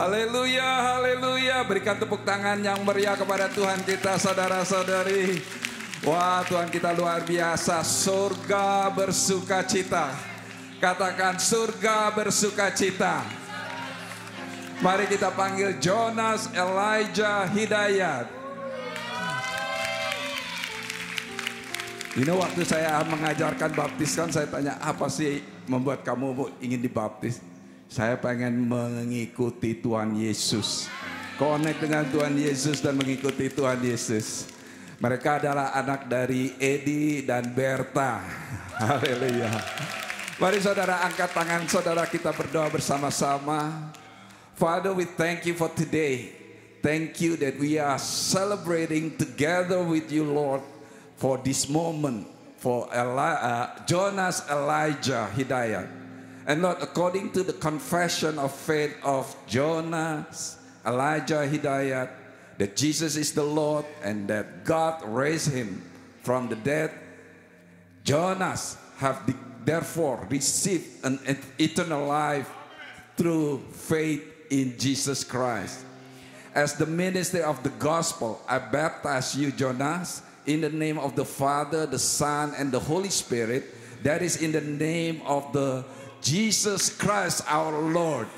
Haleluya, haleluya. Berikan tepuk tangan yang meriah kepada Tuhan kita, saudara-saudari. Wah, Tuhan kita luar biasa. Surga bersuka cita. Katakan surga bersuka cita. Mari kita panggil Jonas Elijah Hidayat. Waktu saya mengajarkan baptis kan saya tanya, apa sih membuat kamu ingin dibaptis? Saya pengen mengikuti Tuhan Yesus. Connect dengan Tuhan Yesus dan mengikuti Tuhan Yesus. Mereka adalah anak dari Edi dan Berta. Haleluya. Mari saudara angkat tangan saudara, kita berdoa bersama-sama. Father, we thank you for today. Thank you that we are celebrating together with you, Lord, for this moment, for Jonas Elijah Hidayat. And Lord, according to the confession of faith of Jonas Elijah Hidayat, that Jesus is the Lord and that God raised him from the dead, Jonas have therefore received an eternal life through faith in Jesus Christ. As the minister of the gospel, I baptize you, Jonas, in the name of the Father, the Son, and the Holy Spirit. That is in the name of the Jesus Christ our Lord.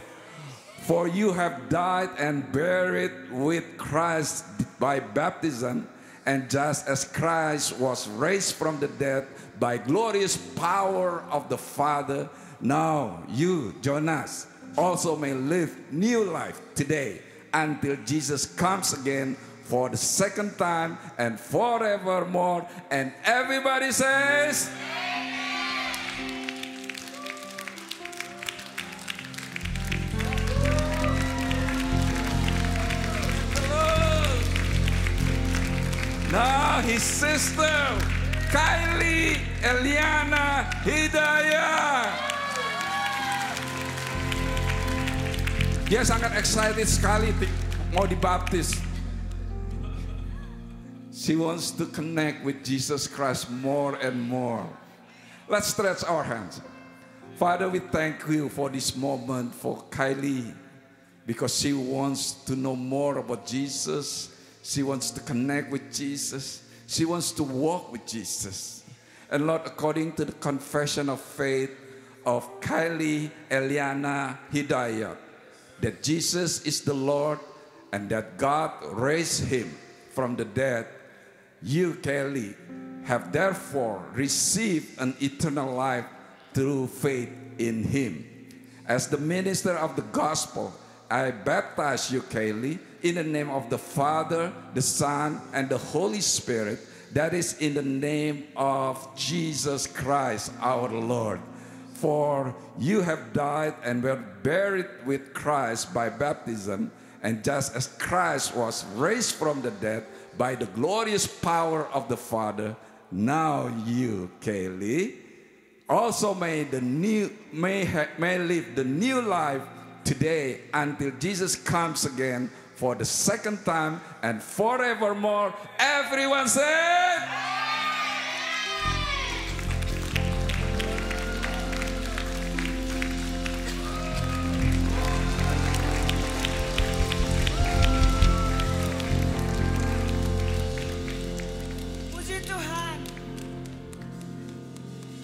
For you have died and buried with Christ by baptism, and just as Christ was raised from the dead by glorious power of the Father, now you, Jonas, also may live new life today until Jesus comes again for the second time and forevermore. And everybody says, now his sister Kylie Eliana Hidayat. Dia sangat excited sekali mau dibaptis. She wants to connect with Jesus Christ more and more. Let's stretch our hands. Father, we thank you for this moment for Kylie, because she wants to know more about Jesus. She wants to connect with Jesus. She wants to walk with Jesus. And Lord, according to the confession of faith of Kylie Eliana Hidayat, that Jesus is the Lord and that God raised him from the dead, you, Kylie, have therefore received an eternal life through faith in him. As the minister of the gospel, I baptize you, Kylie, in the name of the Father, the Son, and the Holy Spirit. That is in the name of Jesus Christ our Lord. For you have died and were buried with Christ by baptism, and just as Christ was raised from the dead by the glorious power of the Father, now you, Kylie, also may live the new life today until Jesus comes again for the second time and forevermore. Everyone said, puji Tuhan.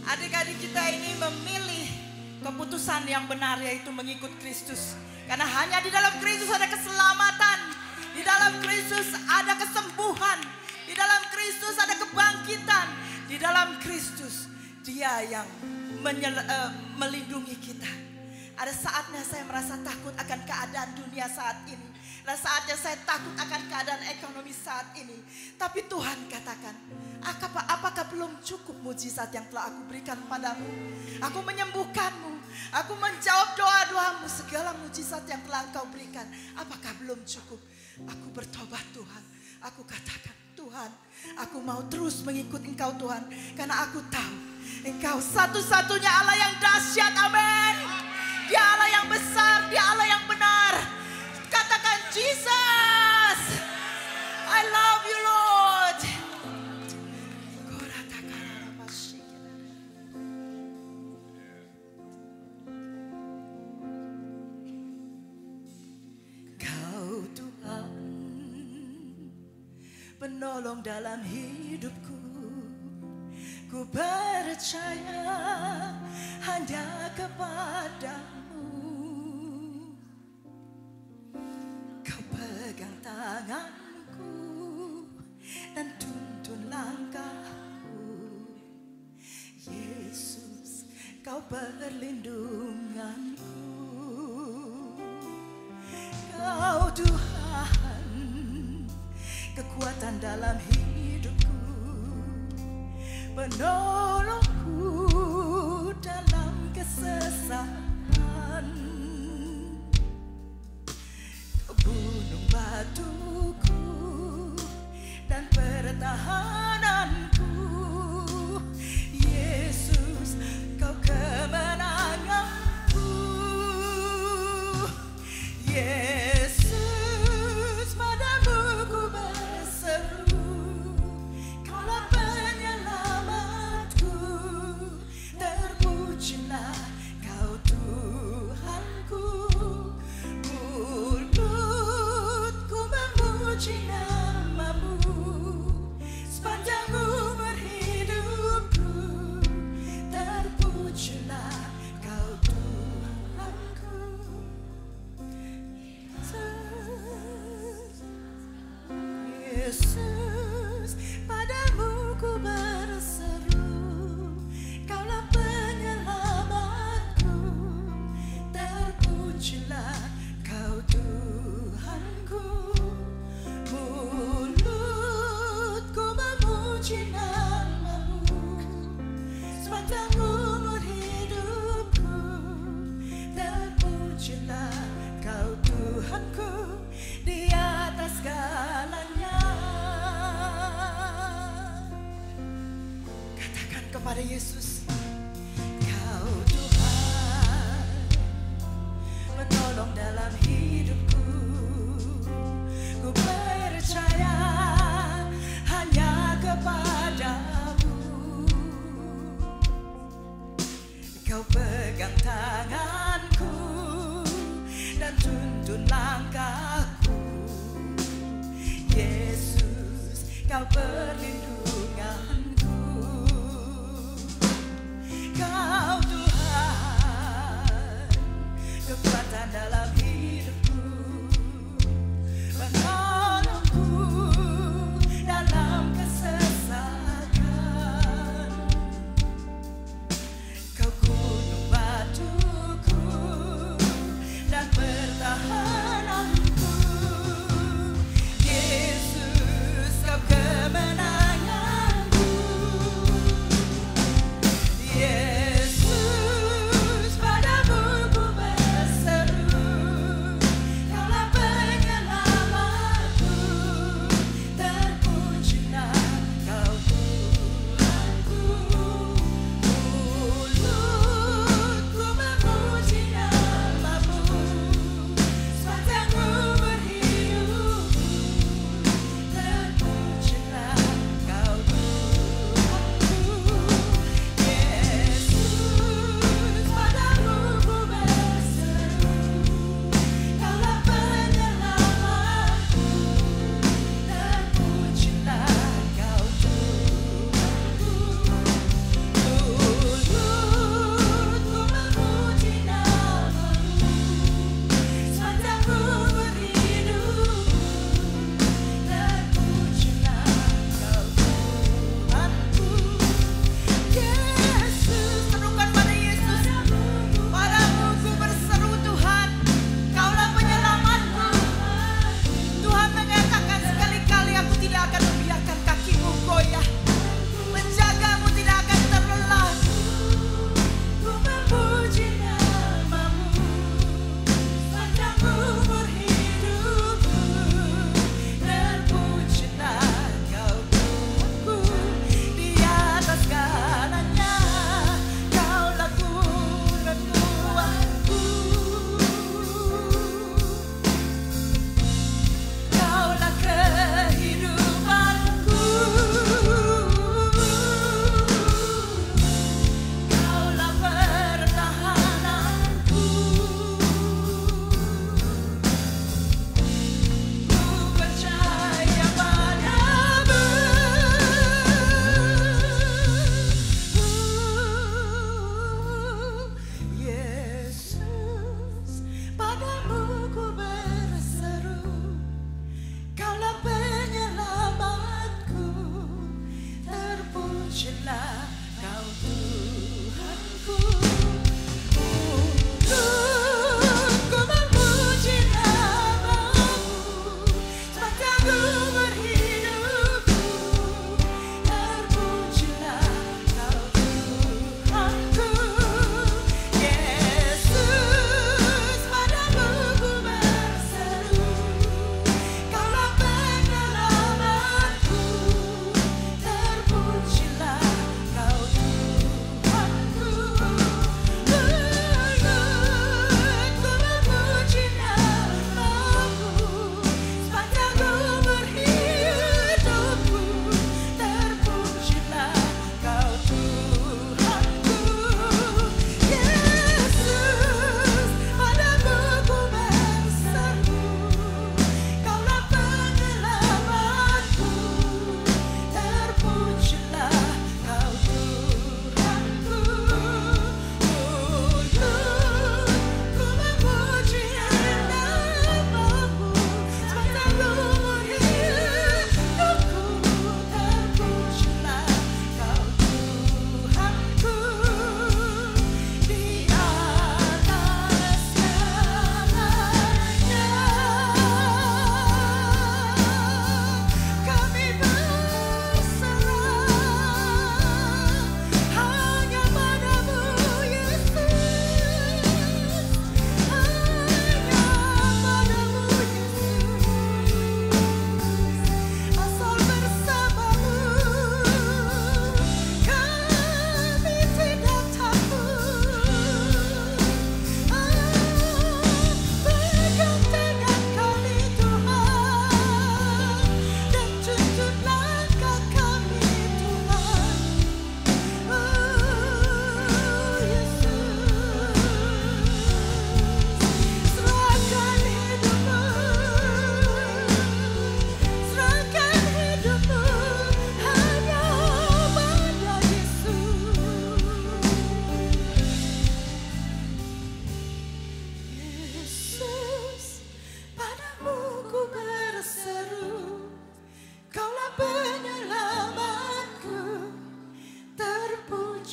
Adik-adik kita ini memilih keputusan yang benar, yaitu mengikut Kristus. Karena hanya di dalam Kristus ada keselamatan, di dalam Kristus ada kesembuhan, di dalam Kristus ada kebangkitan, di dalam Kristus Dia yang melindungi kita. Ada saatnya saya merasa takut akan keadaan dunia saat ini. Ada saatnya saya takut akan keadaan ekonomi saat ini. Tapi Tuhan katakan, apakah belum cukup mujizat yang telah aku berikan padamu? Aku menyembuhkanmu. Aku menjawab doa-doamu, segala mujizat yang telah Engkau berikan. Apakah belum cukup? Aku bertobat Tuhan. Aku katakan, Tuhan, aku mau terus mengikut Engkau Tuhan. Karena aku tahu Engkau satu-satunya Allah yang dahsyat. Amin. Dia Allah yang besar, Dia Allah yang benar. Katakan, Jesus, I love you Lord. penolong dalam hidupku. Ku percaya hanya kepadamu. Kau pegang tanganku dan tuntun langkahku. Yesus, kau perlindunganku. Kau Tuhan, kekuatan dalam hidupku, penolongku dalam kesesakan. Kau gunung batuku dan pertahananku. Yesus, kau kemenanganku. Yesus, padamu ku berseru. Kaulah penyelamatku. Terpujilah kau Tuhanku. Mulutku memuji namamu sepanjang umur hidupku. Terpujilah kau Tuhanku. Yesus, padamu ku berseru. Kaulah penyelamatku. Terpujilah kau Tuhanku. Mulutku memuji namamu sepanjang umur hidupku. Terpujilah kau Tuhanku di atas segalanya. Katakan kepada Yesus, kau Tuhan, menolong dalam hidupku. Ku percaya hanya kepadamu. Kau pegang tanganku dan tuntun langkahku. Yesus, kau perlindunganku. Kau Tuhan, kekuatan dalam hidupku, penolongku dalam kesesakan. Kau gunung batuku dan pertahananku. Yesus, kau kemenanganku.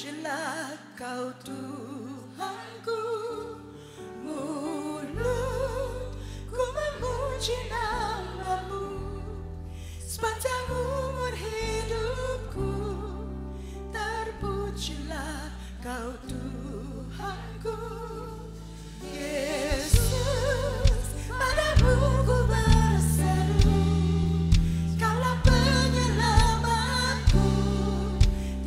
terpujilah Kau Tuhanku, mulutku memuji nama-Mu sepanjang umur hidupku. Terpujilah Kau Tuhanku, Yesus, padamu ku berseru, Kaulah penyelamatku.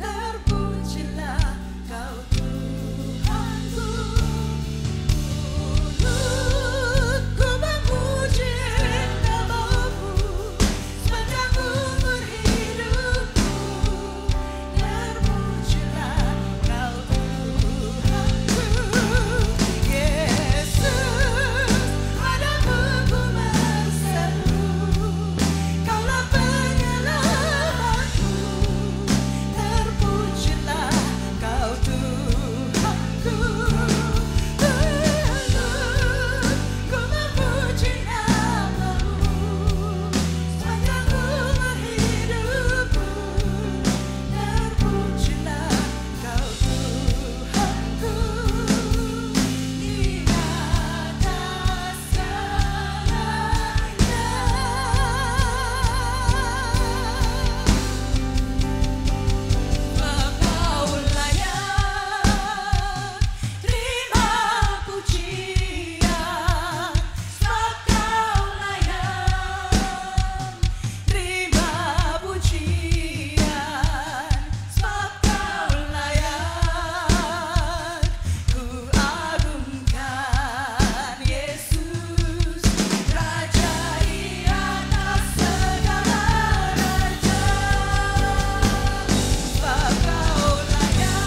Terpujilah Kau Tuhanku, mulutku memuji nama-Mu sepanjang umur hidupku. Terpujilah Kau Tuhanku, Yesus, padamu ku berseru, Kaulah penyelamatku. Terpujilah Kau Tuhanku, mulutku memuji nama-Mu sepanjang umur hidupku. Terpujilah Kau Tuhanku, di atas segalanya. Sebab Kau layak terima pujian, sebab Kau layak terima pujian, sebab Kau layak ku agungkan. Yesus, Raja di atas segala raja. Sebab Kau layak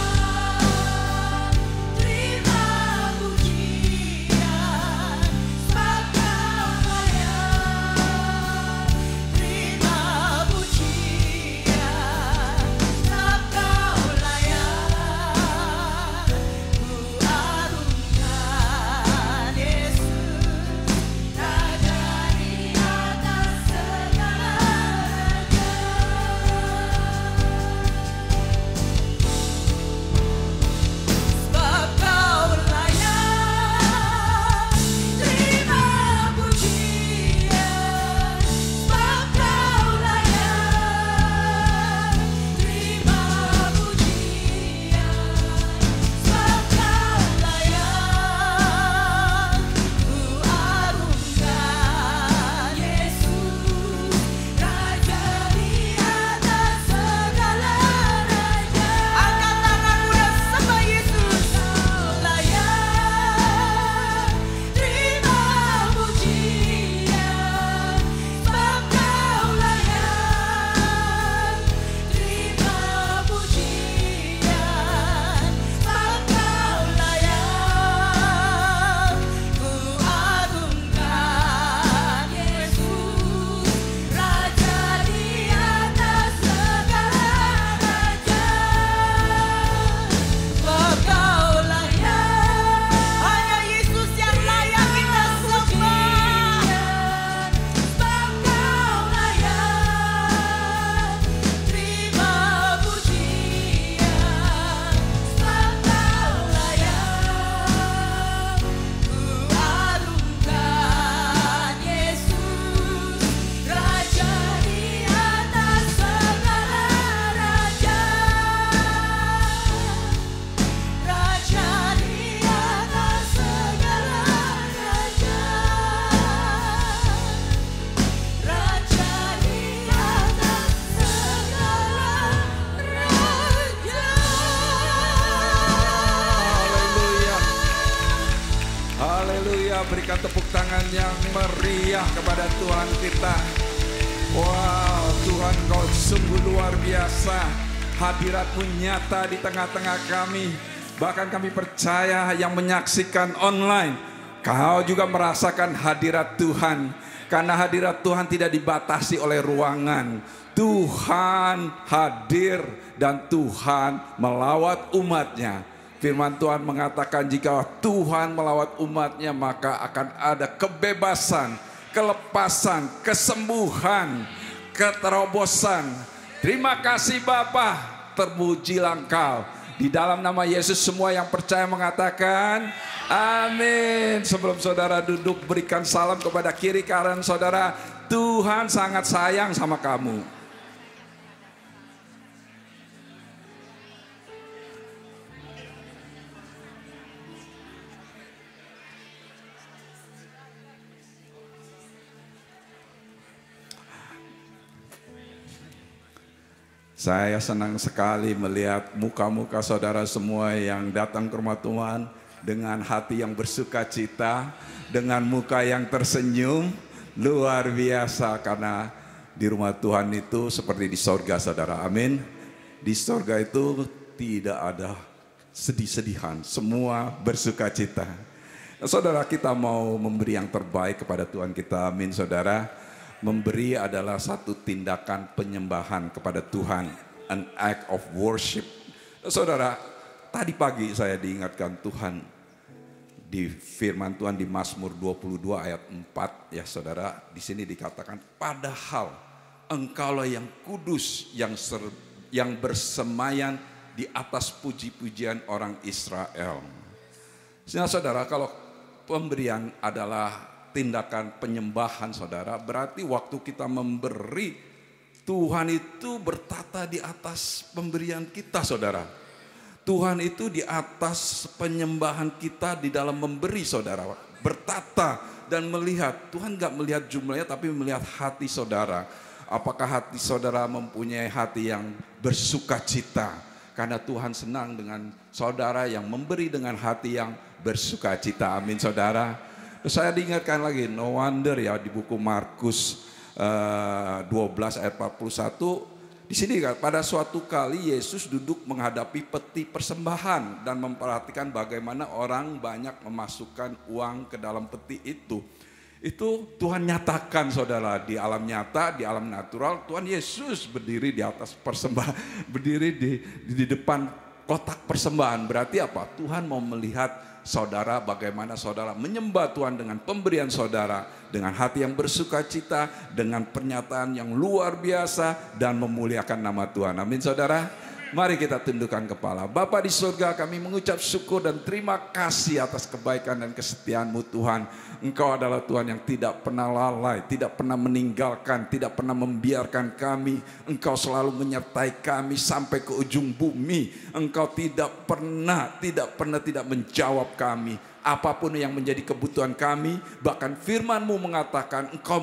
terima pujian, sebab Kau layak terima pujian, sebab Kau layak ku agungkan. Yesus, Raja di atas segala raja. Sebab Kau layak terima pujian, sebab Kau layak terima pujian, sebab Kau layak ku agungkan. Yesus, Raja di atas segala raja. Angkat tanganmu dan sembah Yesus. Kau layak terima pujian, sebab Kau layak terima pujian, sebab Kau layak ku agungkan. Yesus, Raja di atas segala raja. Sebab Kau layak, hanya Yesus yang layak kita sembah. Sebab Kau layak terima pujian, sebab Kau layak ku agungkan. Yesus, Raja di atas segala raja. Raja di atas segala raja. Raja di atas segala raja. Haleluya. Haleluya, berikan tepuk tangan yang meriah kepada Tuhan kita. Wow, Tuhan Kau sungguh luar biasa. Hadirat-Mu nyata di tengah-tengah kami. Bahkan kami percaya yang menyaksikan online, Kau juga merasakan hadirat Tuhan. Karena hadirat Tuhan tidak dibatasi oleh ruangan. Tuhan hadir dan Tuhan melawat umat-Nya. Firman Tuhan mengatakan jika Tuhan melawat umat-Nya maka akan ada kebebasan, kelepasan, kesembuhan, keterobosan. Terima kasih Bapa, terpujilah Engkau. Di dalam nama Yesus semua yang percaya mengatakan amin. Sebelum saudara duduk, berikan salam kepada kiri kanan saudara. Tuhan sangat sayang sama kamu. Saya senang sekali melihat muka-muka saudara semua yang datang ke rumah Tuhan dengan hati yang bersuka cita, dengan muka yang tersenyum. Luar biasa, karena di rumah Tuhan itu seperti di sorga saudara, amin. Di sorga itu tidak ada sedih-sedihan, semua bersuka cita. Saudara, kita mau memberi yang terbaik kepada Tuhan kita, amin saudara. Memberi adalah satu tindakan penyembahan kepada Tuhan, an act of worship. Saudara, tadi pagi saya diingatkan Tuhan di firman Tuhan di Mazmur 22 ayat 4 ya saudara. Di sini dikatakan, padahal engkaulah yang kudus, yang bersemayan di atas puji-pujian orang Israel. Sehingga saudara, kalau pemberian adalah tindakan penyembahan saudara, berarti waktu kita memberi, Tuhan itu bertata di atas pemberian kita saudara. Tuhan itu di atas penyembahan kita di dalam memberi saudara. Bertata dan melihat, Tuhan gak melihat jumlahnya tapi melihat hati saudara. Apakah hati saudara mempunyai hati yang bersuka cita? Karena Tuhan senang dengan saudara yang memberi dengan hati yang bersuka cita, amin saudara. Saya diingatkan lagi, no wonder ya di buku Markus 12 ayat 41. Di sini kan, pada suatu kali Yesus duduk menghadapi peti persembahan dan memperhatikan bagaimana orang banyak memasukkan uang ke dalam peti itu. Itu Tuhan nyatakan saudara, di alam nyata, di alam natural, Tuhan Yesus berdiri di atas persembahan, berdiri di depan kotak persembahan. Berarti apa? Tuhan mau melihat saudara, bagaimana saudara menyembah Tuhan dengan pemberian saudara, dengan hati yang bersuka cita, dengan pernyataan yang luar biasa dan memuliakan nama Tuhan. Amin saudara. Mari kita tundukkan kepala. Bapa di surga, kami mengucap syukur dan terima kasih atas kebaikan dan kesetiaan-Mu Tuhan. Engkau adalah Tuhan yang tidak pernah lalai, tidak pernah meninggalkan, tidak pernah membiarkan kami. Engkau selalu menyertai kami sampai ke ujung bumi. Engkau tidak pernah tidak menjawab kami. Apapun yang menjadi kebutuhan kami, bahkan firman-Mu mengatakan Engkau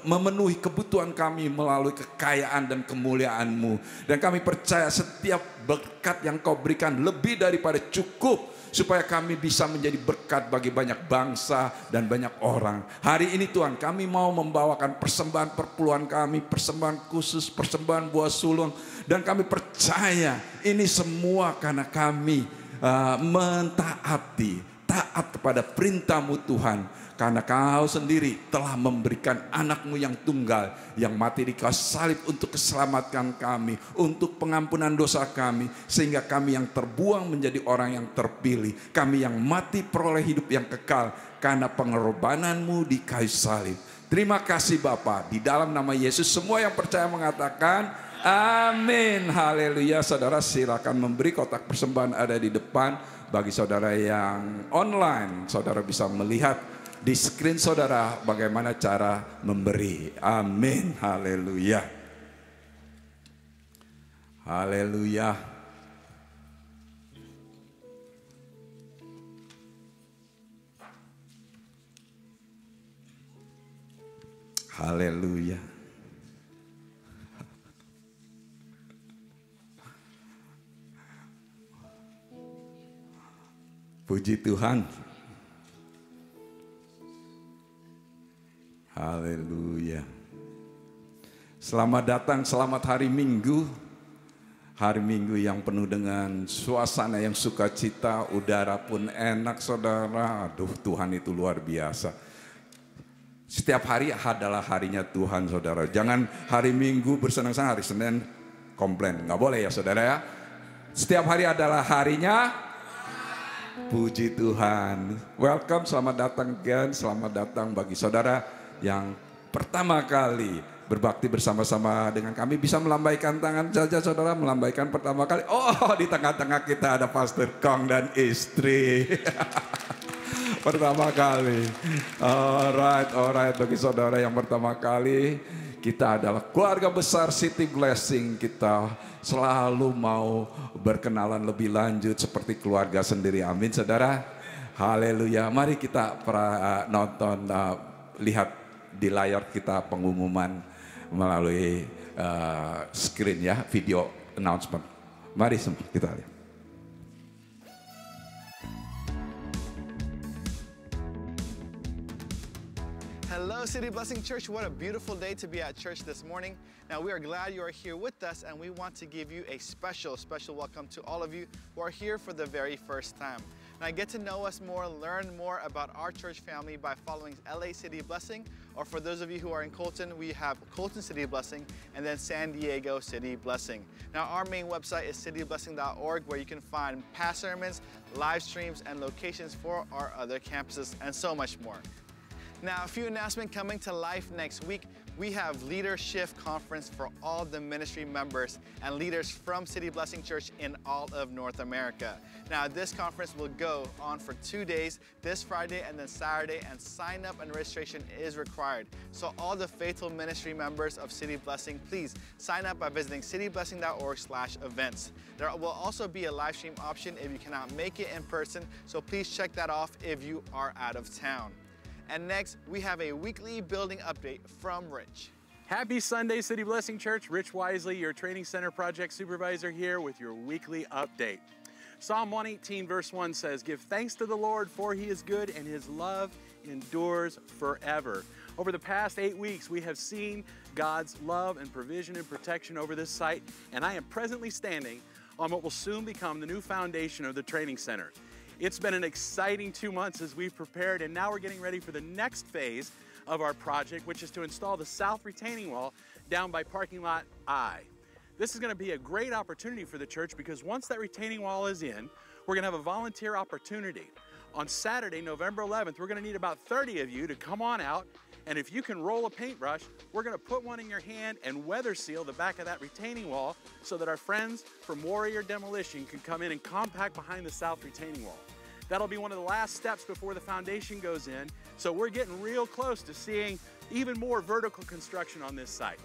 memenuhi kebutuhan kami melalui kekayaan dan kemuliaan-Mu. Dan kami percaya setiap berkat yang Kau berikan lebih daripada cukup, supaya kami bisa menjadi berkat bagi banyak bangsa dan banyak orang. Hari ini Tuhan, kami mau membawakan persembahan perpuluhan kami, persembahan khusus, persembahan buah sulung. Dan kami percaya ini semua karena kami taat kepada perintah-Mu Tuhan. Karena Kau sendiri telah memberikan anak-Mu yang tunggal, yang mati di kayu salib untuk keselamatan kami, untuk pengampunan dosa kami, sehingga kami yang terbuang menjadi orang yang terpilih, kami yang mati peroleh hidup yang kekal karena pengorbanan-Mu di kayu salib. Terima kasih Bapa, di dalam nama Yesus semua yang percaya mengatakan amin, haleluya. Saudara silakan memberi, kotak persembahan ada di depan. Bagi saudara yang online, saudara bisa melihat di screen saudara bagaimana cara memberi. Amin, haleluya. Haleluya. Haleluya. Puji Tuhan. Haleluya. Selamat datang, selamat hari Minggu. Hari Minggu yang penuh dengan suasana yang sukacita, udara pun enak saudara. Aduh, Tuhan itu luar biasa. Setiap hari adalah harinya Tuhan saudara. Jangan hari Minggu bersenang-senang, hari Senin komplain. Nggak boleh ya saudara ya. Setiap hari adalah harinya. Puji Tuhan. Welcome, selamat datang again. Selamat datang bagi saudara yang pertama kali berbakti bersama-sama dengan kami. Bisa melambaikan tangan saja saudara, melambaikan pertama kali. Oh, di tengah-tengah kita ada Pastor Kong dan istri. Pertama kali. Alright. Bagi saudara yang pertama kali, kita adalah keluarga besar City Blessing. Kita selalu mau berkenalan lebih lanjut seperti keluarga sendiri. Amin saudara. Haleluya. Mari kita nonton, lihat di layar kita pengumuman melalui screen ya, video announcement. Mari semua kita lihat. Hello, City Blessing Church. What a beautiful day to be at church this morning. Now, we are glad you are here with us, and we want to give you a special welcome to all of you who are here for the very first time. Now, get to know us more, learn more about our church family by following LA City Blessing, or for those of you who are in Colton, we have Colton City Blessing and then San Diego City Blessing. Now, our main website is cityblessing.org, where you can find past sermons, live streams, and locations for our other campuses, and so much more. Now, a few announcements coming to life next week. We have Leadership Conference for all the ministry members and leaders from City Blessing Church in all of North America. Now, this conference will go on for 2 days, this Friday and then Saturday, and sign up and registration is required. So all the faithful ministry members of City Blessing, please sign up by visiting cityblessing.org/events. There will also be a live stream option if you cannot make it in person, so please check that off if you are out of town. And next, we have a weekly building update from Rich. Happy Sunday, City Blessing Church. Rich Wisely, your Training Center Project Supervisor here with your weekly update. Psalm 118 verse 1 says, "Give thanks to the Lord, for he is good and his love endures forever." Over the past 8 weeks, we have seen God's love and provision and protection over this site, and I am presently standing on what will soon become the new foundation of the Training Center. It's been an exciting 2 months as we've prepared, and now we're getting ready for the next phase of our project, which is to install the south retaining wall down by parking lot I. This is going to be a great opportunity for the church because once that retaining wall is in, we're going to have a volunteer opportunity. On Saturday, November 11th, we're going to need about 30 of you to come on out, and if you can roll a paintbrush, we're going to put one in your hand and weather seal the back of that retaining wall so that our friends from Warrior Demolition can come in and compact behind the south retaining wall. That'll be one of the last steps before the foundation goes in, so we're getting real close to seeing even more vertical construction on this site.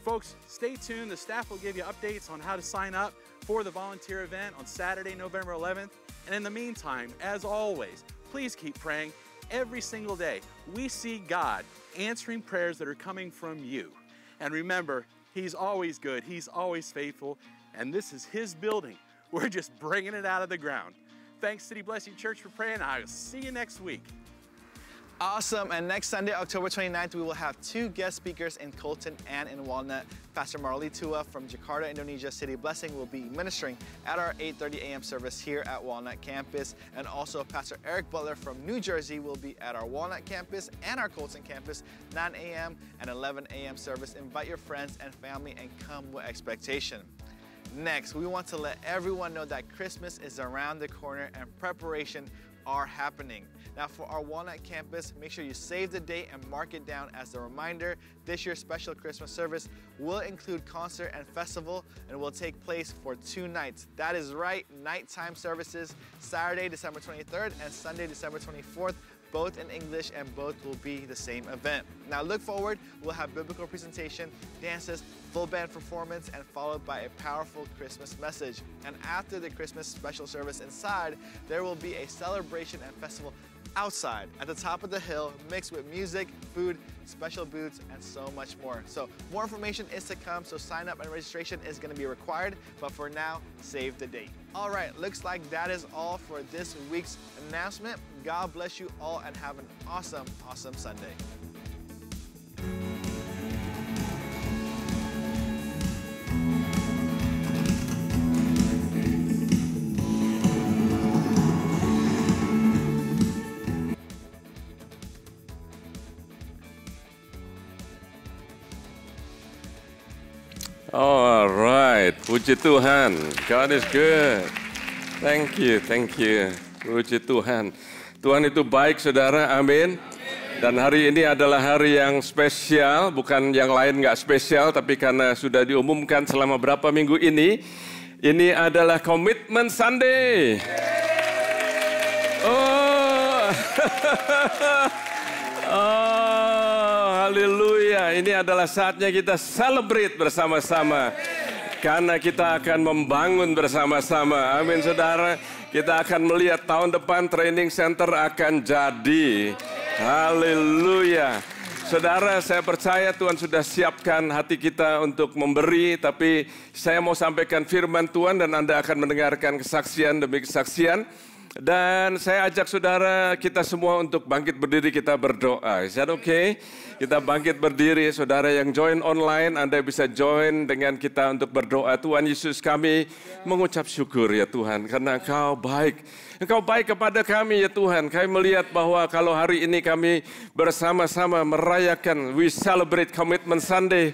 Folks, stay tuned. The staff will give you updates on how to sign up for the volunteer event on Saturday, November 11th. And in the meantime, as always, please keep praying every single day. We see God answering prayers that are coming from you. And remember, he's always good, he's always faithful, and this is his building. We're just bringing it out of the ground. Thanks, City Blessing Church, for praying. I'll see you next week. Awesome, and next Sunday, October 29th, we will have 2 guest speakers in Colton and in Walnut. Pastor Marley Tua from Jakarta, Indonesia, City Blessing will be ministering at our 8:30 a.m. service here at Walnut campus. And also Pastor Eric Butler from New Jersey will be at our Walnut campus and our Colton campus, 9 a.m. and 11 a.m. service. Invite your friends and family and come with expectation. Next, we want to let everyone know that Christmas is around the corner and preparation are happening. Now for our Walnut campus, make sure you save the date and mark it down as a reminder. This year's special Christmas service will include concert and festival and will take place for 2 nights. That is right, nighttime services, Saturday, December 23rd and Sunday, December 24th. Both in English and both will be the same event. Now look forward, we'll have biblical presentation, dances, full band performance, and followed by a powerful Christmas message. And after the Christmas special service inside, there will be a celebration and festival outside at the top of the hill, mixed with music, food, special booths, and so much more. So more information is to come, so sign up and registration is going to be required, but for now, save the date. All right, looks like that is all for this week's announcement. God bless you all and have an awesome, awesome Sunday. All right, puji Tuhan, God is good. Thank you. Puji Tuhan. Tuhan itu baik, saudara, amin. Dan hari ini adalah hari yang spesial, bukan yang lain nggak spesial, tapi karena sudah diumumkan selama berapa minggu ini adalah Commitment Sunday. Oh, oh, haleluya. Ini adalah saatnya kita celebrate bersama-sama. Karena kita akan membangun bersama-sama. Amin, saudara. Kita akan melihat tahun depan training center akan jadi. Haleluya. Saudara, saya percaya Tuhan sudah siapkan hati kita untuk memberi. Tapi saya mau sampaikan firman Tuhan dan Anda akan mendengarkan kesaksian demi kesaksian. Dan saya ajak saudara kita semua untuk bangkit berdiri, kita berdoa. Is that okay? Kita bangkit berdiri, saudara yang join online, Anda bisa join dengan kita untuk berdoa. Tuhan Yesus, kami mengucap syukur ya Tuhan, karena Engkau baik. Engkau baik kepada kami ya Tuhan. Kami melihat bahwa kalau hari ini kami bersama-sama merayakan, we celebrate Commitment Sunday.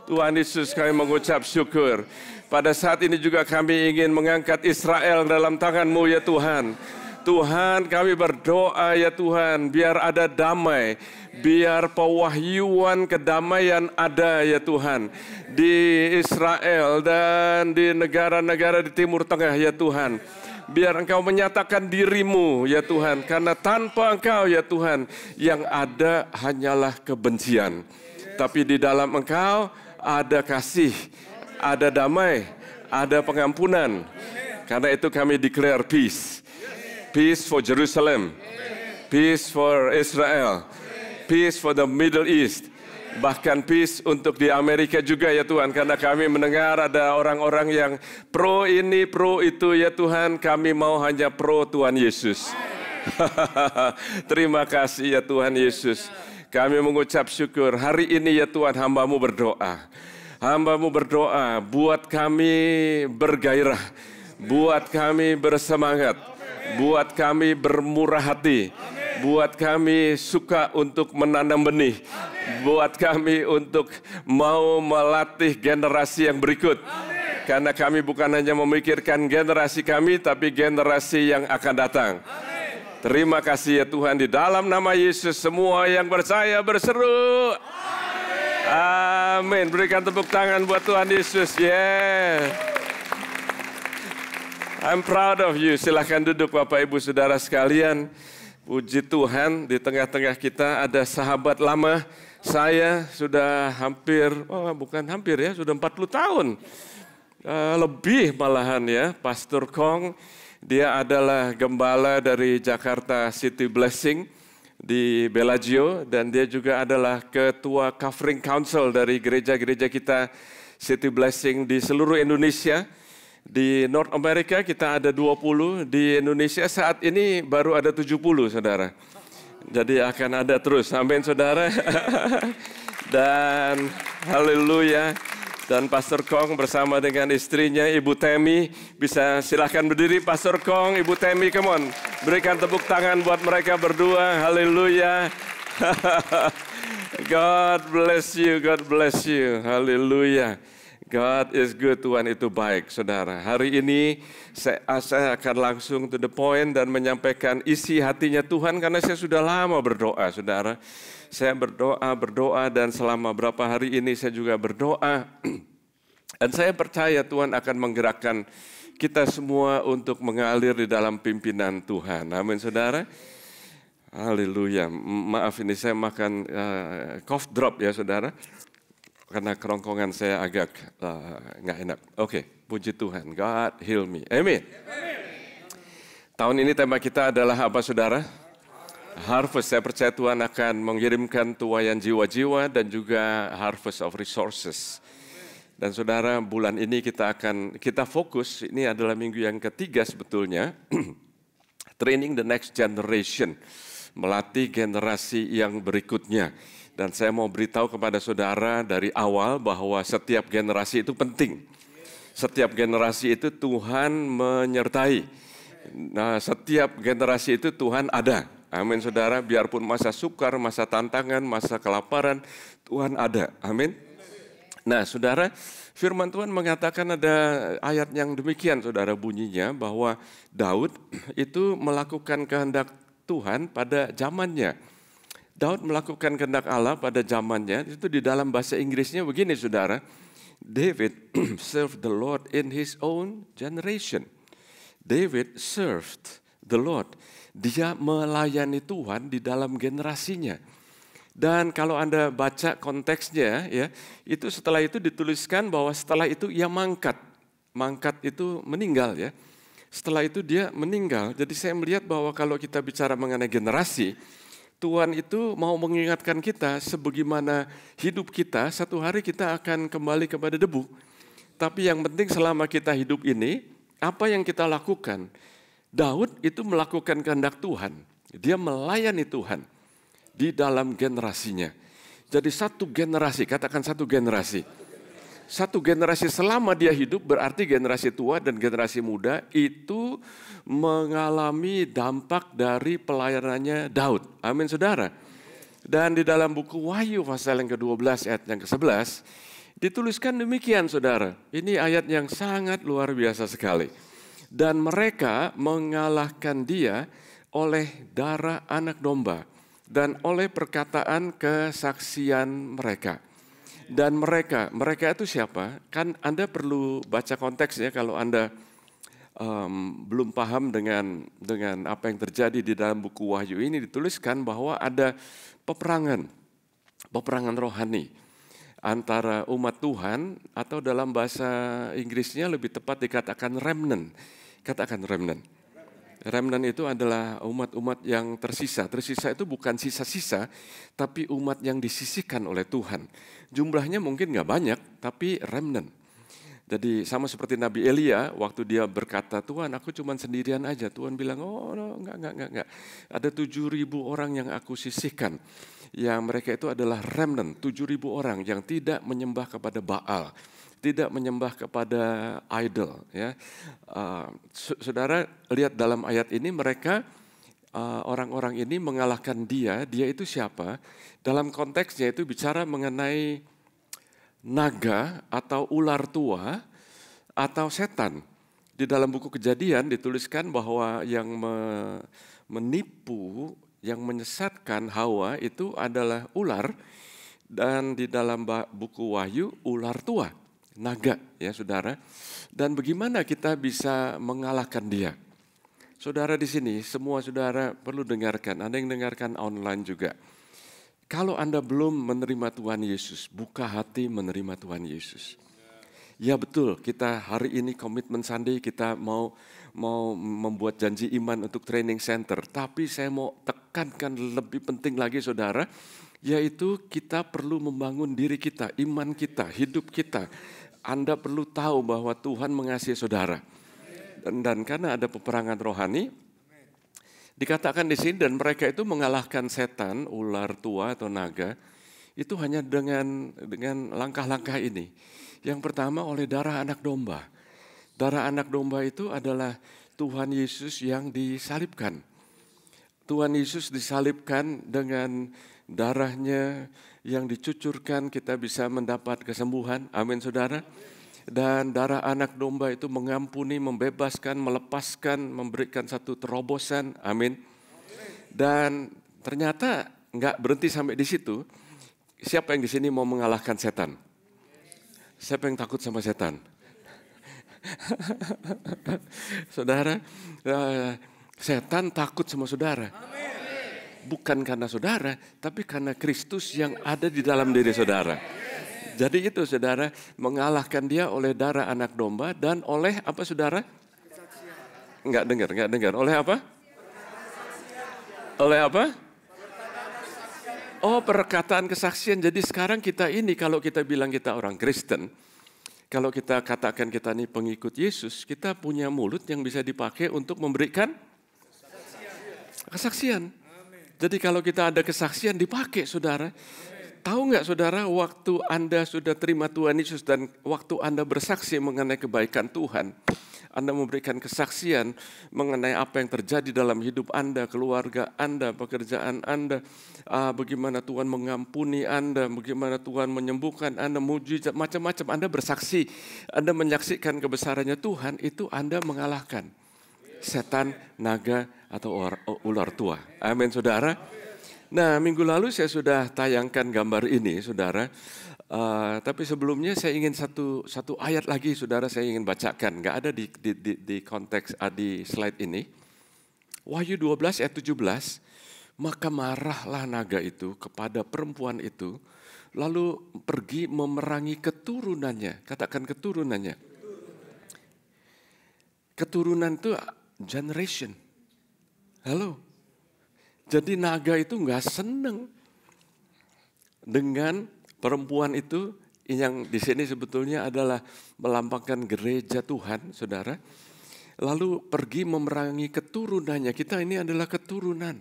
Tuhan Yesus, kami mengucap syukur. Pada saat ini juga kami ingin mengangkat Israel dalam tangan-Mu ya Tuhan. Tuhan, kami berdoa ya Tuhan, biar ada damai, biar pewahyuan kedamaian ada ya Tuhan. Di Israel dan di negara-negara di Timur Tengah ya Tuhan. Biar Engkau menyatakan diri-Mu ya Tuhan, karena tanpa Engkau ya Tuhan, yang ada hanyalah kebencian. Tapi di dalam Engkau ada kasih, ada damai, ada pengampunan. Karena itu kami declare peace. Peace for Jerusalem. Peace for Israel. Peace for the Middle East. Bahkan peace untuk di Amerika juga ya Tuhan. Karena kami mendengar ada orang-orang yang pro ini, pro itu ya Tuhan. Kami mau hanya pro Tuhan Yesus. Terima kasih ya Tuhan Yesus. Kami mengucap syukur. Hari ini ya Tuhan, hamba-Mu berdoa. Hamba-Mu berdoa, buat kami bergairah, buat kami bersemangat, buat kami bermurah hati, buat kami suka untuk menanam benih, buat kami untuk mau melatih generasi yang berikut. Karena kami bukan hanya memikirkan generasi kami, tapi generasi yang akan datang. Terima kasih ya Tuhan, di dalam nama Yesus semua yang percaya berseru. Amin. Berikan tepuk tangan buat Tuhan Yesus. Yeah. I'm proud of you. Silahkan duduk Bapak Ibu Saudara sekalian. Puji Tuhan, di tengah-tengah kita ada sahabat lama. Saya sudah sudah 40 tahun. Lebih malahan ya, Pastor Kong. Dia adalah gembala dari Jakarta City Blessing di Bellagio, dan dia juga adalah ketua covering council dari gereja-gereja kita City Blessing di seluruh Indonesia. Di North America kita ada 20, di Indonesia saat ini baru ada 70 saudara. Jadi akan ada terus, amin saudara. Dan haleluya. Dan Pastor Kong bersama dengan istrinya Ibu Temi, bisa silahkan berdiri Pastor Kong, Ibu Temi, come on. Berikan tepuk tangan buat mereka berdua, haleluya. God bless you, God bless you, haleluya. God is good, Tuhan itu baik, saudara. Hari ini saya akan langsung to the point dan menyampaikan isi hatinya Tuhan, karena saya sudah lama berdoa, saudara. Saya berdoa dan selama berapa hari ini saya juga berdoa. Dan saya percaya Tuhan akan menggerakkan kita semua untuk mengalir di dalam pimpinan Tuhan. Amin saudara. Haleluya. Maaf ini saya makan cough drop ya saudara. Karena kerongkongan saya agak nggak enak. Oke, puji Tuhan. God heal me. Amin. Tahun ini tema kita adalah apa saudara? Harvest. Saya percaya Tuhan akan mengirimkan tuaian jiwa-jiwa dan juga harvest of resources. Dan saudara, bulan ini kita fokus, ini adalah minggu yang ketiga sebetulnya, training the next generation, melatih generasi yang berikutnya. Dan saya mau beritahu kepada saudara dari awal bahwa setiap generasi itu penting. Setiap generasi itu Tuhan menyertai. Nah, setiap generasi itu Tuhan ada. Amin saudara, biarpun masa sukar, masa tantangan, masa kelaparan, Tuhan ada. Amin. Nah saudara, firman Tuhan mengatakan ada ayat yang demikian saudara bunyinya, bahwa Daud itu melakukan kehendak Tuhan pada zamannya. Daud melakukan kehendak Allah pada zamannya, itu di dalam bahasa Inggrisnya begini saudara, David served the Lord in his own generation. David served the Lord. Dia melayani Tuhan di dalam generasinya. Dan kalau Anda baca konteksnya, ya, itu setelah itu dituliskan bahwa setelah itu ia mangkat. Mangkat itu meninggal, ya. Setelah itu dia meninggal. Jadi saya melihat bahwa kalau kita bicara mengenai generasi, Tuhan itu mau mengingatkan kita sebagaimana hidup kita, satu hari kita akan kembali kepada debu. Tapi yang penting selama kita hidup ini, apa yang kita lakukan? Daud itu melakukan kehendak Tuhan. Dia melayani Tuhan di dalam generasinya. Jadi satu generasi, katakan satu generasi. Satu generasi selama dia hidup berarti generasi tua dan generasi muda itu mengalami dampak dari pelayanannya Daud. Amin saudara. Dan di dalam buku Wahyu pasal yang ke-12 ayat yang ke-11 dituliskan demikian saudara. Ini ayat yang sangat luar biasa sekali. Dan mereka mengalahkan dia oleh darah anak domba dan oleh perkataan kesaksian mereka. Dan mereka itu siapa? Kan Anda perlu baca konteksnya kalau Anda belum paham dengan apa yang terjadi di dalam buku Wahyu ini. Dituliskan bahwa ada peperangan rohani antara umat Tuhan atau dalam bahasa Inggrisnya lebih tepat dikatakan remnant. Katakan remnant. Remnant itu adalah umat-umat yang tersisa. Tersisa itu bukan sisa-sisa, tapi umat yang disisihkan oleh Tuhan. Jumlahnya mungkin nggak banyak, tapi remnant. Jadi sama seperti Nabi Elia, waktu dia berkata, Tuhan aku cuma sendirian aja. Tuhan bilang, oh no, enggak. Ada 7.000 orang yang aku sisihkan. Yang mereka itu adalah remnant, 7.000 orang yang tidak menyembah kepada Baal. Tidak menyembah kepada idol. Ya. Saudara lihat dalam ayat ini mereka orang-orang ini mengalahkan dia itu siapa? Dalam konteksnya itu bicara mengenai naga atau ular tua atau setan. Di dalam buku Kejadian dituliskan bahwa yang menipu, yang menyesatkan Hawa itu adalah ular. Dan di dalam buku Wahyu ular tua. Naga ya saudara. Dan bagaimana kita bisa mengalahkan dia? Saudara di sini semua saudara perlu dengarkan. Anda yang dengarkan online juga. Kalau Anda belum menerima Tuhan Yesus, buka hati menerima Tuhan Yesus. Ya betul, kita hari ini Komitmen Sunday kita mau membuat janji iman untuk training center. Tapi saya mau tekankan lebih penting lagi saudara, yaitu kita perlu membangun diri kita, iman kita, hidup kita. Anda perlu tahu bahwa Tuhan mengasihi saudara. Dan karena ada peperangan rohani, dikatakan di sini dan mereka itu mengalahkan setan, ular tua atau naga, itu hanya dengan langkah-langkah ini. Yang pertama oleh darah anak domba. Darah anak domba itu adalah Tuhan Yesus yang disalibkan. Tuhan Yesus disalibkan dengan darahnya yang dicucurkan kita bisa mendapat kesembuhan. Amin saudara. Dan darah anak domba itu mengampuni, membebaskan, melepaskan, memberikan satu terobosan. Amin. Dan ternyata nggak berhenti sampai di situ. Siapa yang di sini mau mengalahkan setan? Siapa yang takut sama setan? Saudara, setan takut sama saudara. Bukan karena saudara, tapi karena Kristus yang ada di dalam diri saudara. Jadi itu saudara, mengalahkan dia oleh darah anak domba dan oleh apa saudara? Enggak dengar. Oleh apa? Oleh apa? Oh, perkataan kesaksian. Jadi sekarang kita ini kalau kita bilang kita orang Kristen, kalau kita katakan kita ini pengikut Yesus, kita punya mulut yang bisa dipakai untuk memberikan kesaksian. Jadi kalau kita ada kesaksian dipakai saudara. Tahu nggak saudara waktu Anda sudah terima Tuhan Yesus dan waktu Anda bersaksi mengenai kebaikan Tuhan. Anda memberikan kesaksian mengenai apa yang terjadi dalam hidup Anda, keluarga Anda, pekerjaan Anda. Bagaimana Tuhan mengampuni Anda, bagaimana Tuhan menyembuhkan Anda, mujizat macam-macam. Anda bersaksi, Anda menyaksikan kebesarannya Tuhan, itu Anda mengalahkan setan, naga, atau ular tua. Amin saudara. Nah, minggu lalu saya sudah tayangkan gambar ini, saudara. Tapi sebelumnya saya ingin satu ayat lagi, saudara, saya ingin bacakan. Nggak ada di konteks di slide ini. Wahyu 12 ayat 17, maka marahlah naga itu kepada perempuan itu, lalu pergi memerangi keturunannya. Katakan keturunannya. Keturunan itu generation. Halo. Jadi naga itu nggak seneng dengan perempuan itu yang di sini sebetulnya adalah melambangkan gereja Tuhan, saudara. Lalu pergi memerangi keturunannya. Kita ini adalah keturunan.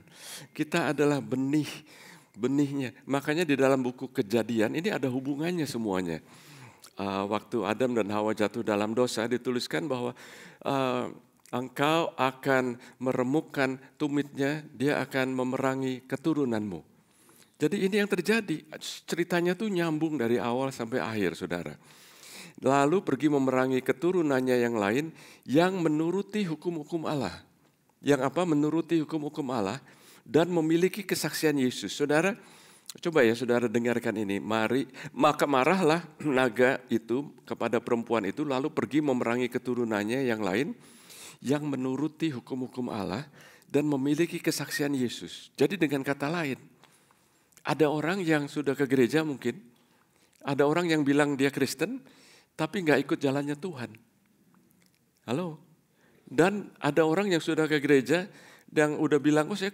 Kita adalah benihnya. Makanya di dalam buku Kejadian ini ada hubungannya semuanya. Waktu Adam dan Hawa jatuh dalam dosa dituliskan bahwa engkau akan meremukkan tumitnya, dia akan memerangi keturunanmu. Jadi ini yang terjadi, ceritanya tuh nyambung dari awal sampai akhir, saudara. Lalu pergi memerangi keturunannya yang lain yang menuruti hukum-hukum Allah. Yang apa? Menuruti hukum-hukum Allah dan memiliki kesaksian Yesus. Saudara, coba ya saudara dengarkan ini. Maka marahlah naga itu kepada perempuan itu, lalu pergi memerangi keturunannya yang lain yang menuruti hukum-hukum Allah dan memiliki kesaksian Yesus. Jadi dengan kata lain, ada orang yang sudah ke gereja mungkin, ada orang yang bilang dia Kristen, tapi nggak ikut jalannya Tuhan. Halo? Dan ada orang yang sudah ke gereja, yang udah bilang, saya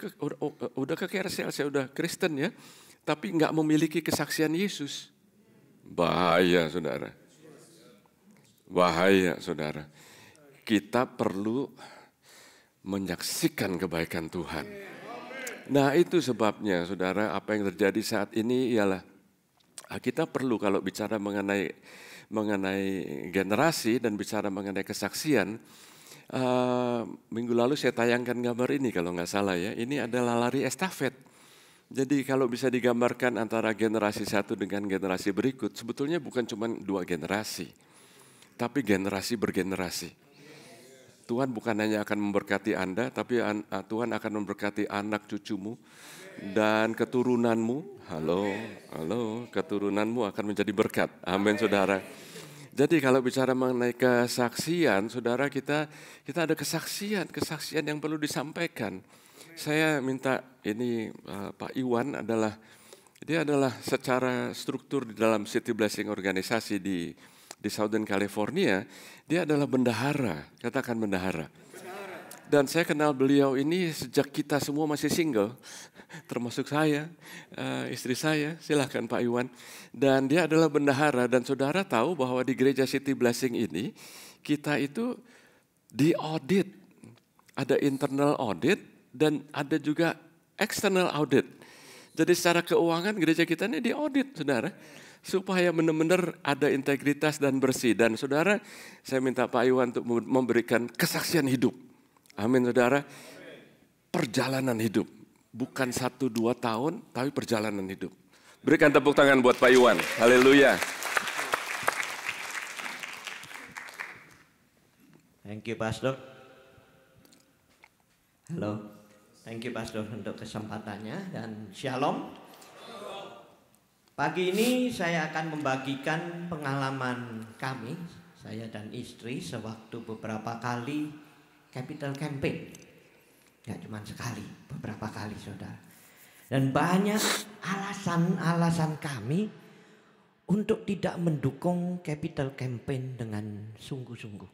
udah ke KRSL, saya udah Kristen ya, tapi nggak memiliki kesaksian Yesus. Bahaya saudara. Bahaya saudara. Kita perlu menyaksikan kebaikan Tuhan. Nah itu sebabnya saudara, apa yang terjadi saat ini ialah kita perlu kalau bicara mengenai generasi dan bicara mengenai kesaksian. Minggu lalu saya tayangkan gambar ini kalau nggak salah ya. Ini adalah lari estafet. Jadi kalau bisa digambarkan antara generasi satu dengan generasi berikut, sebetulnya bukan cuma 2 generasi, tapi generasi bergenerasi. Tuhan bukan hanya akan memberkati Anda, tapi Tuhan akan memberkati anak cucumu dan keturunanmu. Halo, keturunanmu akan menjadi berkat. Amin, saudara. Jadi kalau bicara mengenai kesaksian, saudara, kita ada kesaksian yang perlu disampaikan. Saya minta ini Pak Iwan dia adalah secara struktur di dalam City Blessing organisasi di Southern California, dia adalah bendahara, katakan bendahara. Dan saya kenal beliau ini sejak kita semua masih single, termasuk saya, istri saya, silahkan Pak Iwan. Dan dia adalah bendahara dan saudara tahu bahwa di gereja City Blessing ini, kita itu di-audit. Ada internal audit dan ada juga external audit. Jadi secara keuangan gereja kita ini di-audit, saudara. Supaya benar-benar ada integritas dan bersih. Dan saudara, saya minta Pak Iwan untuk memberikan kesaksian hidup. Amin saudara. Perjalanan hidup. Bukan 1-2 tahun, tapi perjalanan hidup. Berikan tepuk tangan buat Pak Iwan. Haleluya. Thank you Pastor. Halo. Thank you Pastor untuk kesempatannya dan shalom. Pagi ini saya akan membagikan pengalaman kami, saya dan istri, sewaktu beberapa kali capital campaign. Gak cuma sekali, beberapa kali saudara. Dan banyak alasan-alasan kami untuk tidak mendukung capital campaign dengan sungguh-sungguh.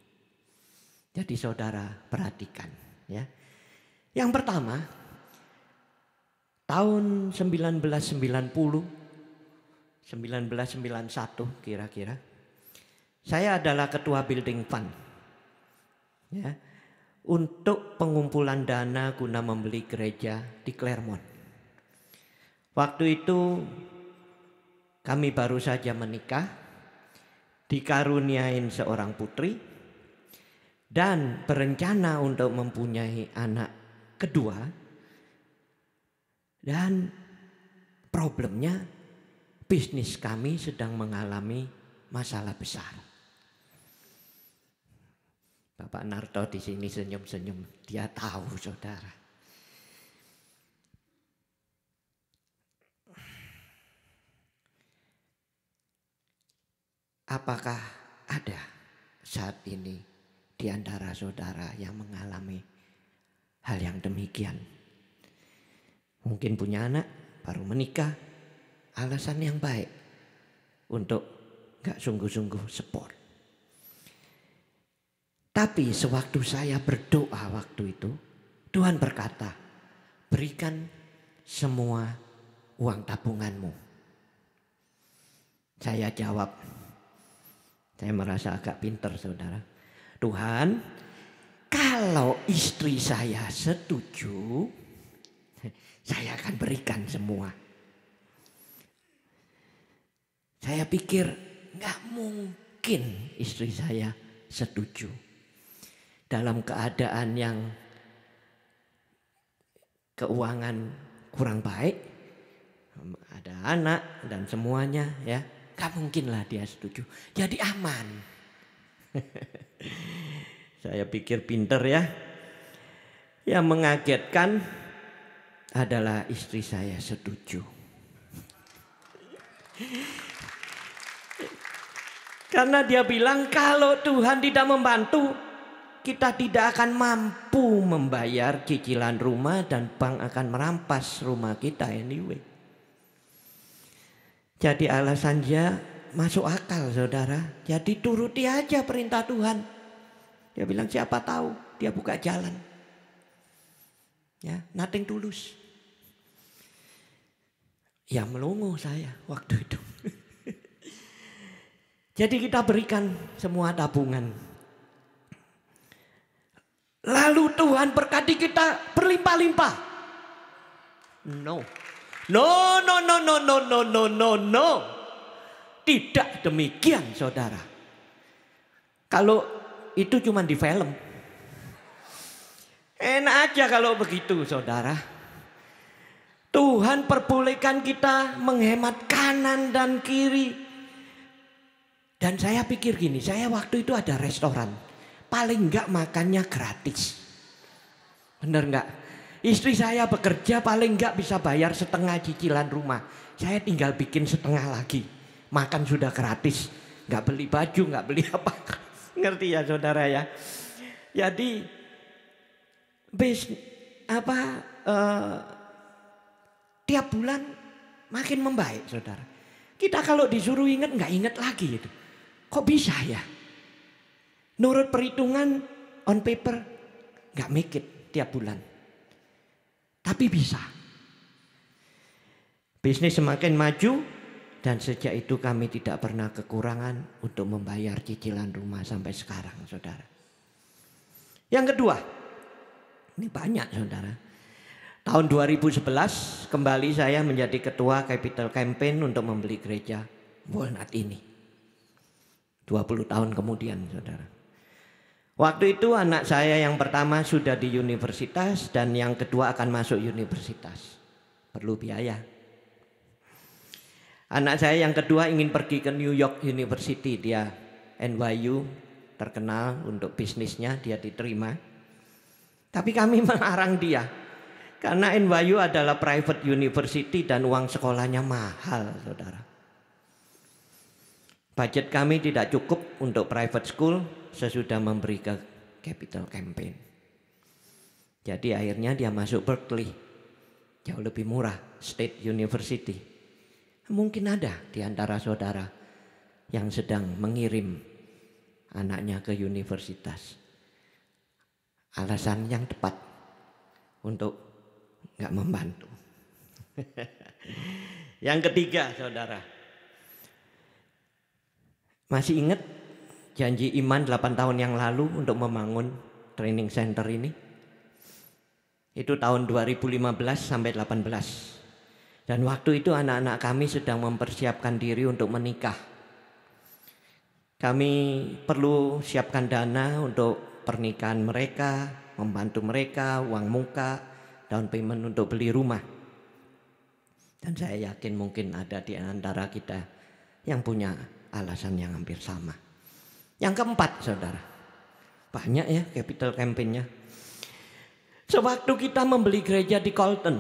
Jadi saudara perhatikan ya. Yang pertama, tahun 1991 kira-kira, saya adalah ketua building fund ya, untuk pengumpulan dana guna membeli gereja di Claremont. Waktu itu kami baru saja menikah, dikaruniain seorang putri dan berencana untuk mempunyai anak kedua. Dan problemnya bisnis kami sedang mengalami masalah besar. Bapak Narto di sini senyum-senyum, dia tahu saudara. apakah ada saat ini di antara saudara yang mengalami hal yang demikian? Mungkin punya anak, baru menikah, alasan yang baik untuk gak sungguh-sungguh support. Tapi sewaktu saya berdoa waktu itu, Tuhan berkata, berikan semua uang tabunganmu. Saya jawab, saya merasa agak pintar saudara. Tuhan, kalau istri saya setuju, saya akan berikan semua. Saya pikir gak mungkin istri saya setuju. Dalam keadaan yang keuangan kurang baik, ada anak dan semuanya ya, gak mungkin lah dia setuju. Jadi aman. Saya pikir pinter ya. Yang mengagetkan adalah istri saya setuju. Karena dia bilang kalau Tuhan tidak membantu, kita tidak akan mampu membayar cicilan rumah dan bank akan merampas rumah kita anyway. Jadi alasan dia masuk akal saudara. Jadi turuti aja perintah Tuhan. Dia bilang siapa tahu dia buka jalan. Ya, nothing tulus. Ya melongo saya waktu itu. Jadi kita berikan semua tabungan. Lalu Tuhan berkati kita berlimpah-limpah. No. No. Tidak demikian saudara. Kalau itu cuma di film. Enak aja kalau begitu saudara. Tuhan perbolehkan kita menghemat kanan dan kiri. Dan saya pikir gini, saya waktu itu ada restoran. Paling enggak makannya gratis. Bener enggak? Istri saya bekerja paling enggak bisa bayar setengah cicilan rumah. Saya tinggal bikin setengah lagi. Makan sudah gratis. Enggak beli baju, enggak beli apa. Ngerti ya saudara ya? Jadi tiap bulan makin membaik saudara. Kita kalau disuruh ingat enggak ingat lagi itu. Kok bisa ya? Nurut perhitungan on paper gak make it tiap bulan. Tapi bisa. Bisnis semakin maju dan sejak itu kami tidak pernah kekurangan untuk membayar cicilan rumah sampai sekarang saudara. Yang kedua, ini banyak saudara. Tahun 2011 kembali saya menjadi ketua Capital Campaign untuk membeli gereja Walnut ini. 20 tahun kemudian saudara. Waktu itu anak saya yang pertama sudah di universitas dan yang kedua akan masuk universitas. Perlu biaya. Anak saya yang kedua ingin pergi ke New York University. Dia NYU terkenal untuk bisnisnya, dia diterima. Tapi kami melarang dia. Karena NYU adalah private university dan uang sekolahnya mahal saudara. Budget kami tidak cukup untuk private school. Sesudah memberi ke Capital Campaign. Jadi akhirnya dia masuk Berkeley. Jauh lebih murah, State University. Mungkin ada di antara saudara yang sedang mengirim anaknya ke universitas. Alasan yang tepat untuk gak membantu. Yang ketiga saudara. Masih ingat janji Iman 8 tahun yang lalu untuk membangun training center ini? Itu tahun 2015 sampai 18. Dan waktu itu anak-anak kami sedang mempersiapkan diri untuk menikah. Kami perlu siapkan dana untuk pernikahan mereka, membantu mereka, uang muka, down payment untuk beli rumah. Dan saya yakin mungkin ada di antara kita yang punya alasan yang hampir sama. Yang keempat saudara, banyak ya Capital Campaign-nya. Sewaktu kita membeli gereja di Colton,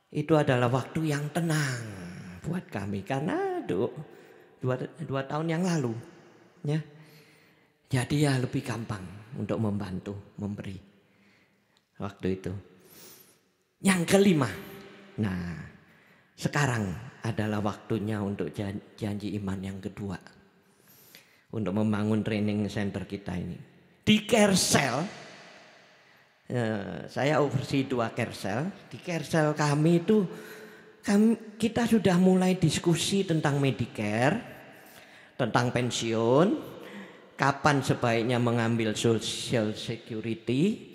itu adalah waktu yang tenang buat kami. Karena dua tahun yang lalu. Ya. Jadi ya lebih gampang untuk membantu, memberi. Waktu itu. Yang kelima. Nah, sekarang adalah waktunya untuk janji iman yang kedua. Untuk membangun training center kita ini. Di Kersel, saya oversee 2 Kersel. Di Kersel kami itu, kita sudah mulai diskusi tentang Medicare, tentang pensiun, kapan sebaiknya mengambil Social Security,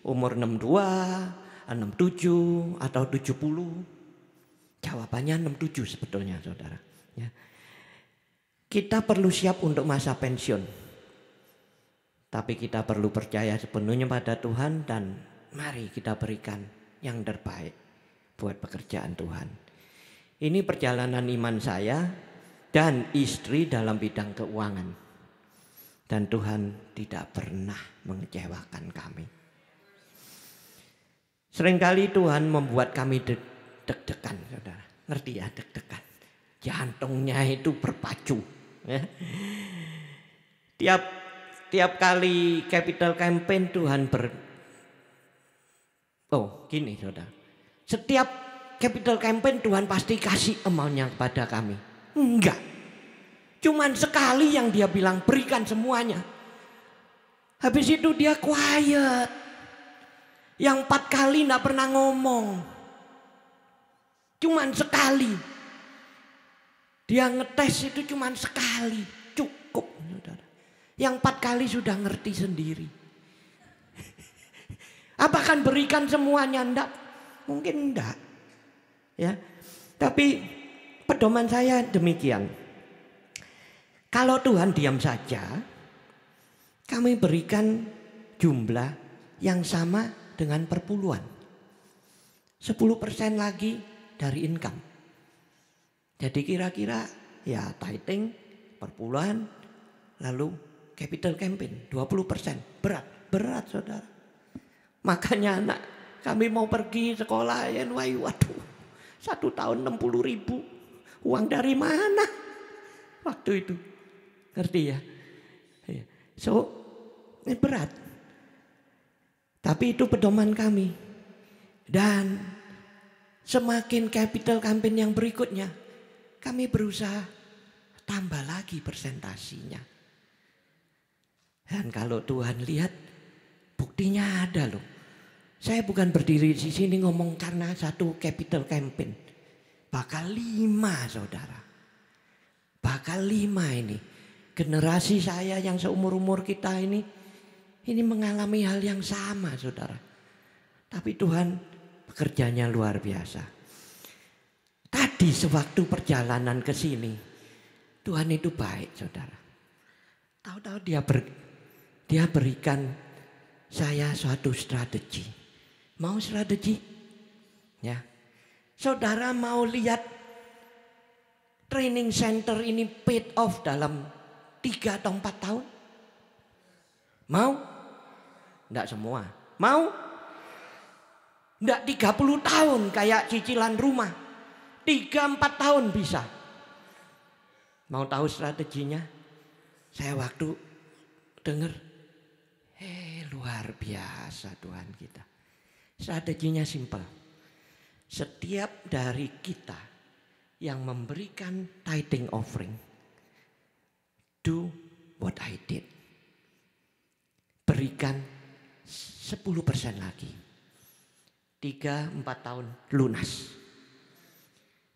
umur 62, 67 atau 70. Jawabannya 67 sebetulnya saudara. Ya. Kita perlu siap untuk masa pensiun. Tapi kita perlu percaya sepenuhnya pada Tuhan dan mari kita berikan yang terbaik buat pekerjaan Tuhan. Ini perjalanan iman saya dan istri dalam bidang keuangan. Dan Tuhan tidak pernah mengecewakan kami. Seringkali Tuhan membuat kami deg-degan, saudara. Ngerti ya, deg-degan. Jantungnya itu berpacu. Ya. Tiap kali capital campaign Tuhan gini saudara. Setiap capital campaign Tuhan pasti kasih amount-nya kepada kami. Enggak. Cuman sekali yang dia bilang berikan semuanya. Habis itu dia quiet. Yang 4 kali enggak pernah ngomong. Cuman sekali. Dia ngetes itu cuman sekali. Cukup saudara. Yang 4 kali sudah ngerti sendiri. Apakah berikan semuanya? Enggak. Mungkin enggak. Ya. Tapi pedoman saya demikian. Kalau Tuhan diam saja, kami berikan jumlah yang sama dengan perpuluhan. 10% lagi dari income. Jadi kira-kira ya tithing, perpuluhan, lalu capital campaign 20%. Berat saudara. Makanya anak kami mau pergi sekolah ya, waduh 1 tahun 60.000. Uang dari mana? Waktu itu. Ngerti ya? So ini berat. Tapi itu pedoman kami. Dan semakin capital campaign yang berikutnya, kami berusaha tambah lagi persentasinya. Dan kalau Tuhan lihat, buktinya ada loh. Saya bukan berdiri di sini ngomong karena satu capital campaign. Bakal 5 saudara. Bakal 5 ini. Generasi saya yang seumur-umur kita ini mengalami hal yang sama saudara. Tapi Tuhan bekerjanya luar biasa. Tadi sewaktu perjalanan ke sini, Tuhan itu baik saudara. Tahu-tahu dia berikan saya suatu strategi. Mau strategi? Ya. Saudara mau lihat training center ini paid off dalam 3 atau 4 tahun? Mau? Enggak semua. Mau? Enggak 30 tahun kayak cicilan rumah. 3-4 tahun bisa. Mau tahu strateginya? Saya waktu dengar, luar biasa Tuhan kita. Strateginya simpel. Setiap dari kita yang memberikan tithing offering, do what I did. Berikan 10% lagi. 3-4 tahun lunas.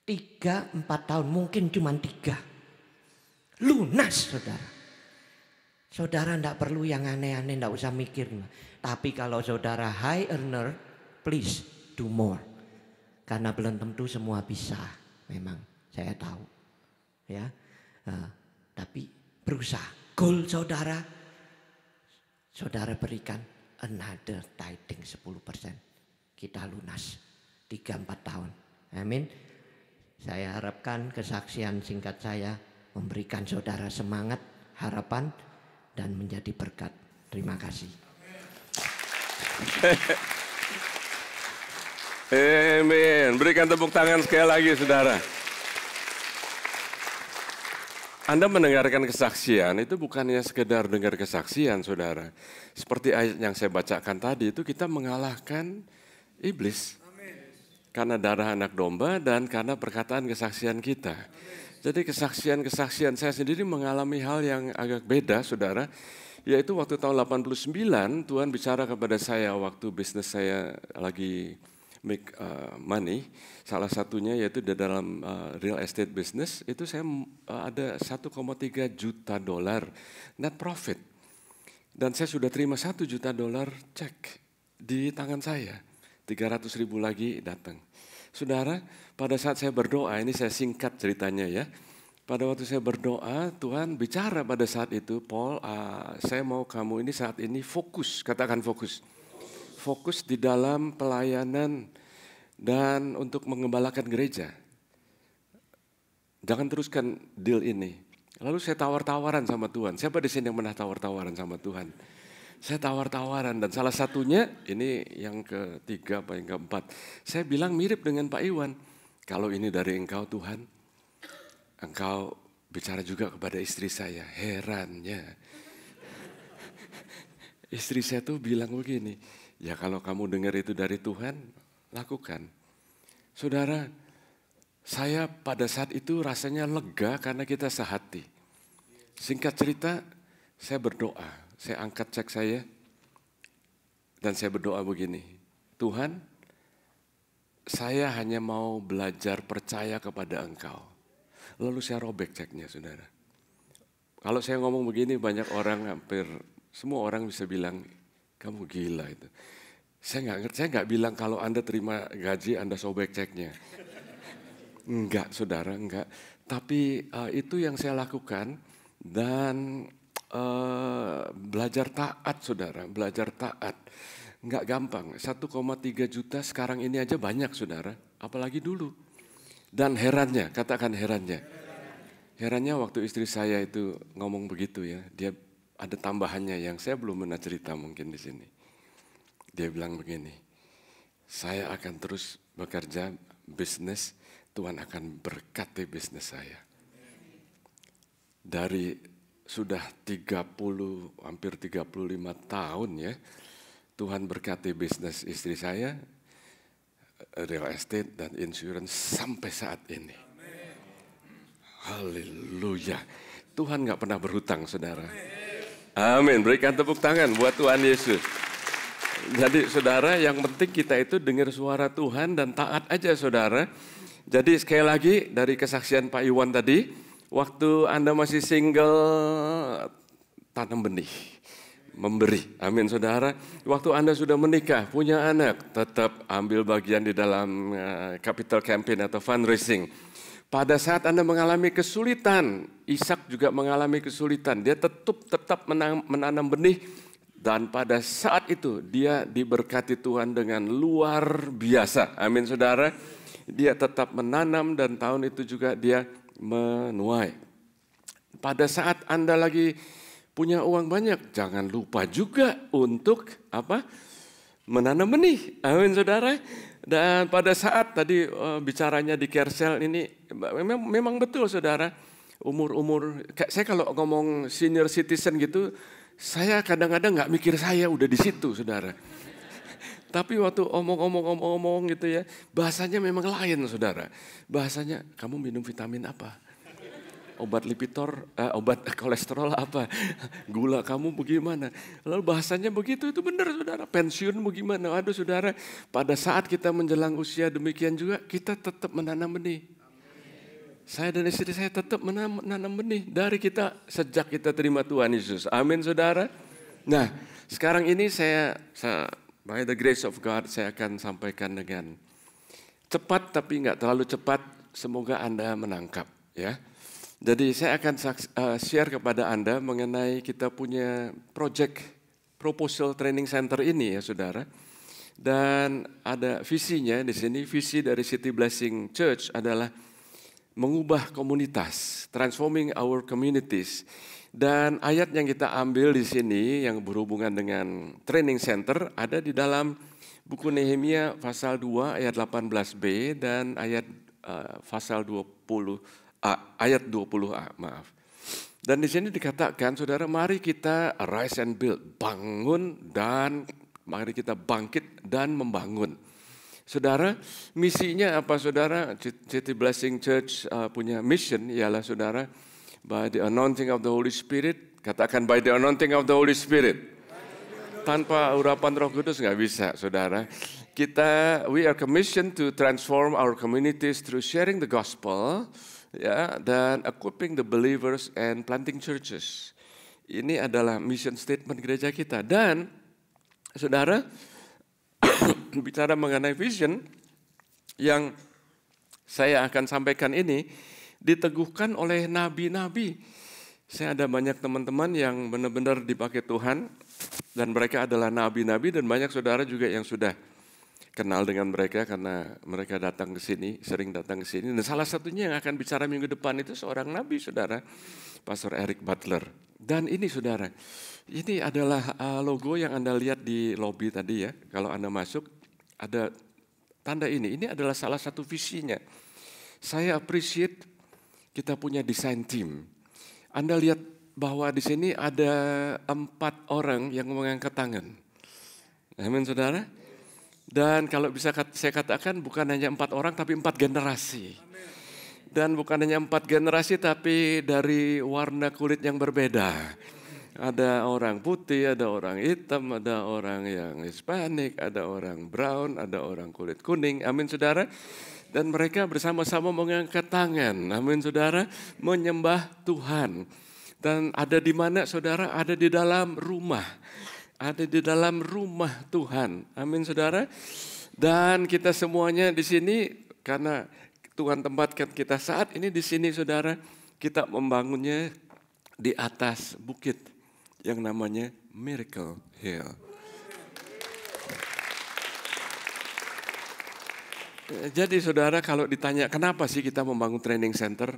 3-4 tahun mungkin cuma 3. Lunas saudara. Saudara tidak perlu yang aneh-aneh, tidak usah mikir. Tapi kalau saudara high earner, please do more. Karena belum tentu semua bisa. Memang saya tahu. Ya, tapi berusaha. Goal saudara, saudara berikan another tithing 10%. Kita lunas 3-4 tahun. Amin. Saya harapkan kesaksian singkat saya memberikan saudara semangat, harapan, dan menjadi berkat. Terima kasih. Amin. Berikan tepuk tangan sekali lagi saudara. Anda mendengarkan kesaksian itu bukannya sekedar dengar kesaksian, saudara. Seperti ayat yang saya bacakan tadi itu kita mengalahkan iblis. Karena darah anak domba dan karena perkataan kesaksian kita. Jadi kesaksian-kesaksian saya sendiri mengalami hal yang agak beda, saudara. Yaitu waktu tahun 89 Tuhan bicara kepada saya waktu bisnis saya lagi make money. Salah satunya yaitu di dalam real estate business itu saya ada 1,3 juta dolar net profit. Dan saya sudah terima 1 juta dolar cek di tangan saya. 300.000 lagi datang. Saudara, pada saat saya berdoa, ini saya singkat ceritanya ya. Pada waktu saya berdoa, Tuhan bicara pada saat itu, Paul, saya mau kamu ini saat ini fokus, katakan fokus. Fokus di dalam pelayanan dan untuk mengembalakan gereja. Jangan teruskan deal ini. Lalu saya tawar-tawaran sama Tuhan. Siapa di sini yang pernah tawar-tawaran sama Tuhan? Saya tawar-tawaran dan salah satunya ini yang ketiga apa yang keempat. Saya bilang mirip dengan Pak Iwan. Kalau ini dari Engkau Tuhan, Engkau bicara juga kepada istri saya. Herannya. Istri saya tuh bilang begini, ya kalau kamu dengar itu dari Tuhan, lakukan. Saudara, saya pada saat itu rasanya lega karena kita sehati. Singkat cerita, saya berdoa. Saya angkat cek saya dan saya berdoa begini, Tuhan, saya hanya mau belajar percaya kepada Engkau. Lalu saya robek ceknya, saudara. Kalau saya ngomong begini banyak orang, hampir semua orang bisa bilang, kamu gila itu. Saya nggak bilang kalau Anda terima gaji Anda sobek ceknya. Enggak, saudara, enggak. Tapi itu yang saya lakukan dan belajar taat, saudara, belajar taat. Enggak gampang, 1,3 juta sekarang ini aja banyak, saudara, apalagi dulu. Dan herannya, katakan herannya. Herannya waktu istri saya itu ngomong begitu ya, dia ada tambahannya yang saya belum pernah cerita mungkin di sini. Dia bilang begini, saya akan terus bekerja bisnis, Tuhan akan berkati bisnis saya. Dari sudah 30, hampir 35 tahun ya, Tuhan berkati bisnis istri saya, real estate dan insurance sampai saat ini. Haleluya. Tuhan gak pernah berhutang, saudara. Amin. Berikan tepuk tangan buat Tuhan Yesus. Jadi saudara, yang penting kita itu dengar suara Tuhan dan taat aja, saudara. Jadi sekali lagi dari kesaksian Pak Iwan tadi, waktu Anda masih single, tanam benih, memberi. Amin, saudara. Waktu Anda sudah menikah, punya anak, tetap ambil bagian di dalam capital campaign atau fundraising. Pada saat Anda mengalami kesulitan, Ishak juga mengalami kesulitan. Dia tetap menanam benih. Dan pada saat itu dia diberkati Tuhan dengan luar biasa. Amin, saudara. Dia tetap menanam dan tahun itu juga dia menuai. Pada saat Anda lagi punya uang banyak, jangan lupa juga untuk menanam benih. Amin, saudara. Dan pada saat tadi bicaranya di Kersel ini memang betul, saudara. Umur saya kalau ngomong senior citizen gitu, saya kadang-kadang nggak mikir saya udah di situ, saudara. Tapi waktu omong gitu ya, bahasanya memang lain, saudara. Bahasanya, kamu minum vitamin apa? Obat Lipitor, obat kolesterol apa? Gula kamu bagaimana? Lalu bahasanya begitu, itu benar, saudara. Pensiun bagaimana? Aduh, saudara, pada saat kita menjelang usia demikian juga, kita tetap menanam benih. Saya dan istri saya tetap menanam benih dari kita sejak kita terima Tuhan Yesus. Amin, saudara. Nah, sekarang ini saya by the grace of God, saya akan sampaikan dengan cepat tapi nggak terlalu cepat. Semoga Anda menangkap, ya. Jadi saya akan share kepada Anda mengenai kita punya project proposal training center ini, ya, saudara. Dan ada visinya di sini. Visi dari City Blessing Church adalah mengubah komunitas, transforming our communities. Dan ayat yang kita ambil di sini yang berhubungan dengan training center ada di dalam buku Nehemia pasal 2 ayat 18b dan ayat pasal 20a, ayat 20a, maaf. Dan di sini dikatakan, saudara, mari kita arise and build, bangun dan mari kita bangkit dan membangun. Saudara, misinya apa saudara? City Blessing Church punya mission ialah saudara, by the anointing of the Holy Spirit, katakan by the anointing of the Holy Spirit. Tanpa urapan Roh Kudus nggak bisa, saudara. We are commissioned to transform our communities through sharing the gospel, ya, dan equipping the believers and planting churches. Ini adalah mission statement gereja kita. Dan saudara, bicara mengenai vision yang saya akan sampaikan ini diteguhkan oleh nabi-nabi. Saya ada banyak teman-teman yang benar-benar dipakai Tuhan dan mereka adalah nabi-nabi, dan banyak saudara juga yang sudah kenal dengan mereka karena mereka datang ke sini, sering datang ke sini. Dan salah satunya yang akan bicara minggu depan itu seorang nabi, saudara, Pastor Eric Butler. Dan ini saudara, ini adalah logo yang Anda lihat di lobi tadi ya. Kalau Anda masuk, ada tanda ini. Ini adalah salah satu visinya. Saya appreciate kita punya design team. Anda lihat bahwa di sini ada 4 orang yang mengangkat tangan. Amin, saudara. Dan kalau bisa saya katakan bukan hanya 4 orang tapi 4 generasi. Dan bukan hanya 4 generasi tapi dari warna kulit yang berbeda. Ada orang putih, ada orang hitam, ada orang yang Hispanic, ada orang brown, ada orang kulit kuning. Amin, saudara. Dan mereka bersama-sama mengangkat tangan. Amin, saudara. Menyembah Tuhan. Dan ada di mana, saudara? Ada di dalam rumah. Ada di dalam rumah Tuhan. Amin, saudara. Dan kita semuanya di sini, karena Tuhan tempatkan kita saat ini di sini, saudara, kita membangunnya di atas bukit yang namanya Miracle Hill. Jadi saudara, kalau ditanya kenapa sih kita membangun training center?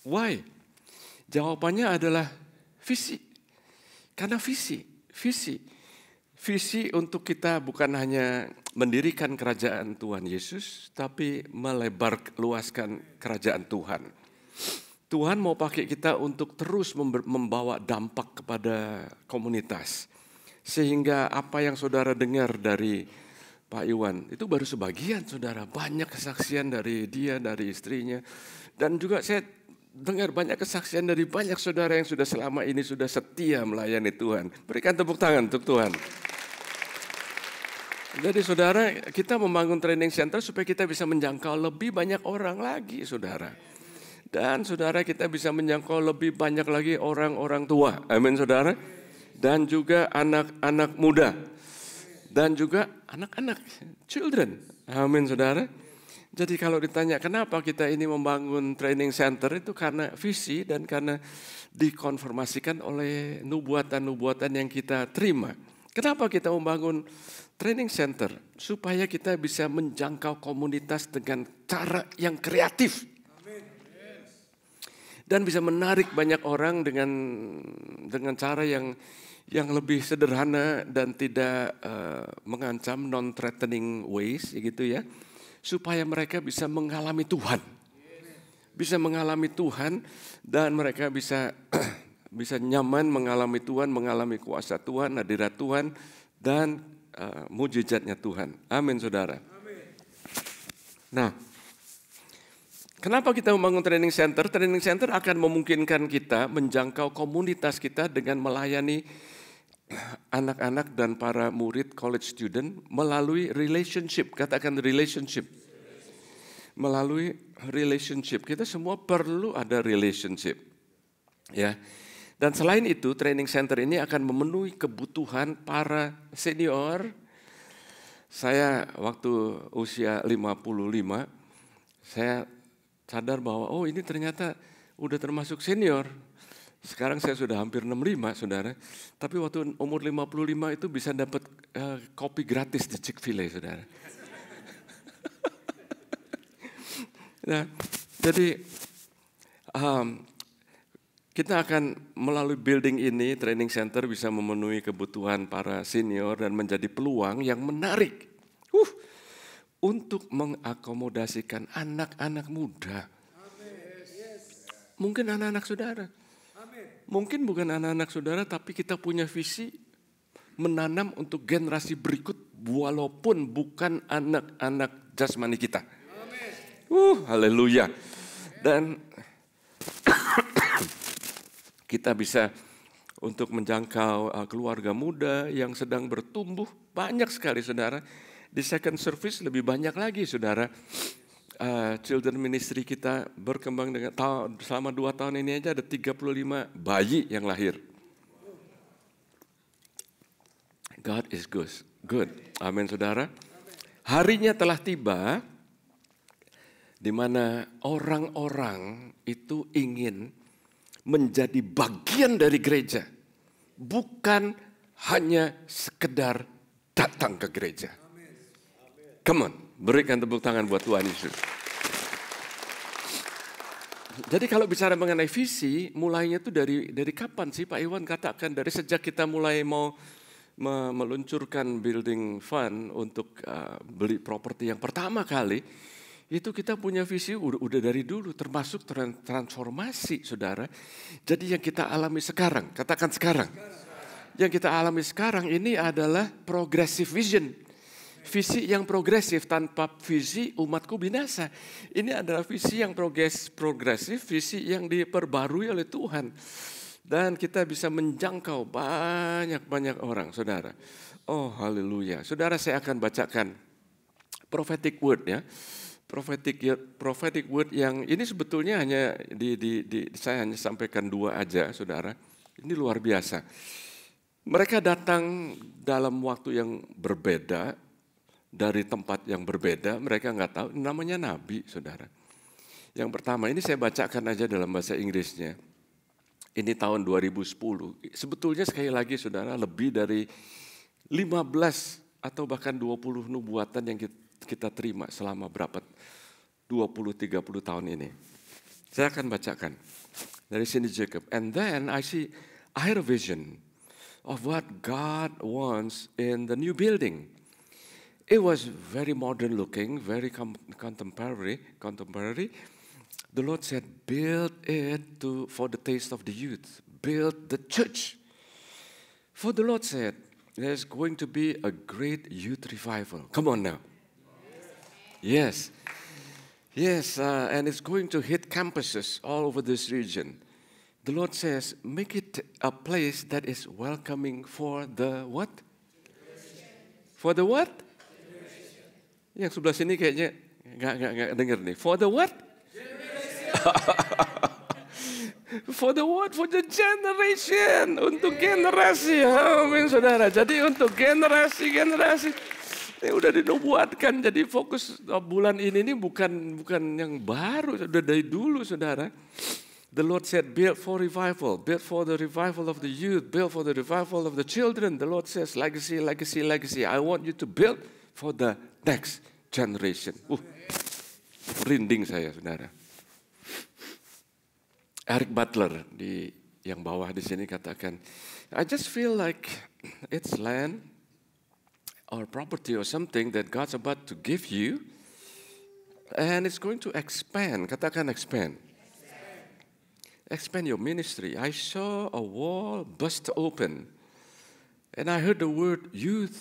Why? Jawabannya adalah visi. Karena visi untuk kita bukan hanya mendirikan kerajaan Tuhan Yesus, tapi melebar luaskan kerajaan Tuhan. Tuhan mau pakai kita untuk terus membawa dampak kepada komunitas. Sehingga apa yang saudara dengar dari Pak Iwan, itu baru sebagian, saudara. Banyak kesaksian dari dia, dari istrinya. Dan juga saya dengar banyak kesaksian dari banyak saudara yang sudah selama ini sudah setia melayani Tuhan. Berikan tepuk tangan untuk Tuhan. Jadi saudara, kita membangun training center supaya kita bisa menjangkau lebih banyak orang lagi, saudara. Dan saudara, kita bisa menjangkau lebih banyak lagi orang-orang tua. Amin, saudara. Dan juga anak-anak muda. Dan juga anak-anak, children. Amin, saudara. Jadi kalau ditanya kenapa kita ini membangun training center, itu karena visi dan karena dikonfirmasikan oleh nubuatan-nubuatan yang kita terima. Kenapa kita membangun training center? Supaya kita bisa menjangkau komunitas dengan cara yang kreatif. Dan bisa menarik banyak orang dengan cara yang lebih sederhana dan tidak mengancam, non-threatening ways, gitu ya, supaya mereka bisa mengalami Tuhan, bisa mengalami Tuhan, dan mereka bisa nyaman mengalami Tuhan, mengalami kuasa Tuhan, hadirat Tuhan, dan mujizatnya Tuhan. Amin, saudara. Nah, kenapa kita membangun training center? Training center akan memungkinkan kita menjangkau komunitas kita dengan melayani anak-anak dan para murid college student melalui relationship. Katakan relationship. Melalui relationship. Kita semua perlu ada relationship. Ya. Dan selain itu, training center ini akan memenuhi kebutuhan para senior. Saya waktu usia 55, saya sadar bahwa ini ternyata udah termasuk senior. Sekarang saya sudah hampir 65, saudara. Tapi waktu umur 55 itu bisa dapat kopi gratis di Chick-fil-A, saudara. Nah, jadi kita akan melalui building ini, training center bisa memenuhi kebutuhan para senior dan menjadi peluang yang menarik untuk mengakomodasikan anak-anak muda. Mungkin anak-anak saudara Mungkin bukan anak-anak saudara, tapi kita punya visi menanam untuk generasi berikut walaupun bukan anak-anak jasmani kita. Haleluya. Dan kita bisa untuk menjangkau keluarga muda yang sedang bertumbuh. Banyak sekali saudara. Di second service lebih banyak lagi saudara. Children ministry kita berkembang dengan selama 2 tahun ini aja ada 35 bayi yang lahir. God is good. Amin saudara. Harinya telah tiba di mana orang-orang itu ingin menjadi bagian dari gereja. Bukan hanya sekedar datang ke gereja. Come on, berikan tepuk tangan buat Tuhan Yesus. Jadi kalau bicara mengenai visi, mulainya itu dari kapan sih Pak Iwan katakan? Dari sejak kita mulai mau meluncurkan building fund untuk beli properti yang pertama kali, itu kita punya visi udah dari dulu, termasuk transformasi saudara. Jadi yang kita alami sekarang, katakan sekarang. Yang kita alami sekarang ini adalah progressive vision. Visi yang progresif, tanpa visi umatku binasa. Ini adalah visi yang progresif, visi yang diperbarui oleh Tuhan. Dan kita bisa menjangkau banyak orang, saudara. Oh, haleluya. Saudara, saya akan bacakan prophetic word ya. Prophetic word yang ini sebetulnya hanya saya hanya sampaikan 2 aja, saudara. Ini luar biasa. Mereka datang dalam waktu yang berbeda, dari tempat yang berbeda. Mereka nggak tahu, namanya nabi, saudara. Yang pertama, ini saya bacakan aja dalam bahasa Inggrisnya. Ini tahun 2010. Sebetulnya sekali lagi saudara, lebih dari 15 atau bahkan 20 nubuatan yang kita terima selama berapa 20-30 tahun ini. Saya akan bacakan dari sini Jacob. And then I had a vision of what God wants in the new building. It was very modern looking, very contemporary. The Lord said, build it for the taste of the youth. Build the church. For the Lord said, there's going to be a great youth revival. Come on now. Yes. And it's going to hit campuses all over this region. The Lord says, make it a place that is welcoming for the what? For the what? Yang sebelah sini kayaknya nggak dengar nih. For the what? For the what? For the generation. Untuk generasi. Amin saudara. Jadi untuk generasi. Ini udah dinubuatkan. Jadi fokus bulan ini bukan yang baru. Sudah dari dulu saudara. The Lord said build for revival. Build for the revival of the youth. Build for the revival of the children. The Lord says legacy. I want you to build for the next generation. Rinding saya saudara. Eric Butler di yang bawah di sini katakan, I just feel like it's land or property or something that God's about to give you, and it's going to expand. Katakan expand. Expand your ministry. I saw a wall bust open, and I heard the word youth.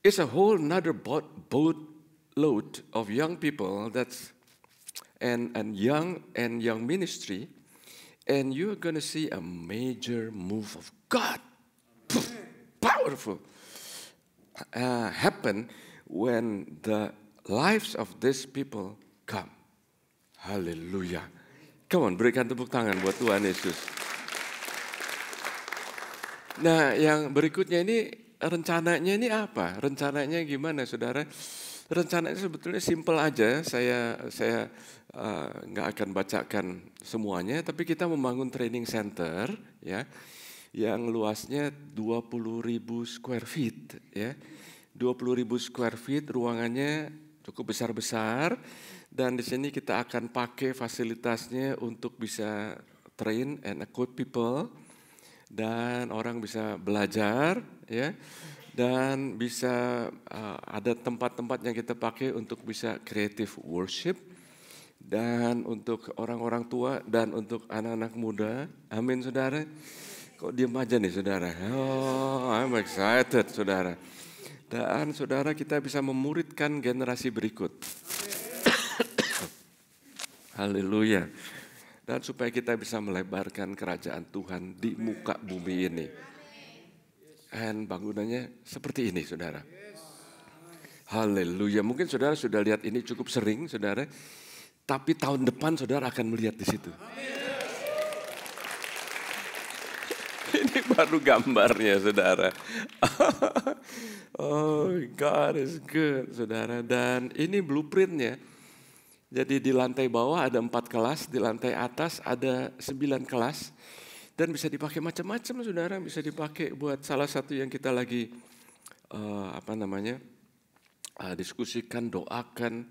It's a whole another boatload of young people that's and young ministry, and you're going to see a major move of God, powerful, happen when the lives of these people come. Haleluya. Come on, berikan tepuk tangan buat Tuhan Yesus. Nah, yang berikutnya ini rencananya ini apa? Rencananya gimana, saudara? Rencananya sebetulnya simple aja. Saya nggak akan bacakan semuanya, tapi kita membangun training center ya, yang luasnya 20.000 square feet ya. 20.000 square feet, ruangannya cukup besar-besar, dan di sini kita akan pakai fasilitasnya untuk bisa train and equip people, dan orang bisa belajar ya. Dan bisa ada tempat-tempat yang kita pakai untuk bisa creative worship. dan untuk orang-orang tua dan untuk anak-anak muda. Amin saudara. Kok diam aja nih saudara? Oh, I'm excited saudara. Dan saudara kita bisa memuridkan generasi berikut. Haleluya. Dan supaya kita bisa melebarkan kerajaan Tuhan di muka bumi ini. Dan bangunannya seperti ini saudara. Haleluya. Mungkin saudara sudah lihat ini cukup sering saudara. Tapi tahun depan saudara akan melihat di situ. Ini baru gambarnya saudara. Oh, God is good saudara. Dan ini blueprintnya. Jadi di lantai bawah ada 4 kelas, di lantai atas ada 9 kelas. Dan bisa dipakai macam-macam saudara. Bisa dipakai buat salah satu yang kita lagi diskusikan, doakan.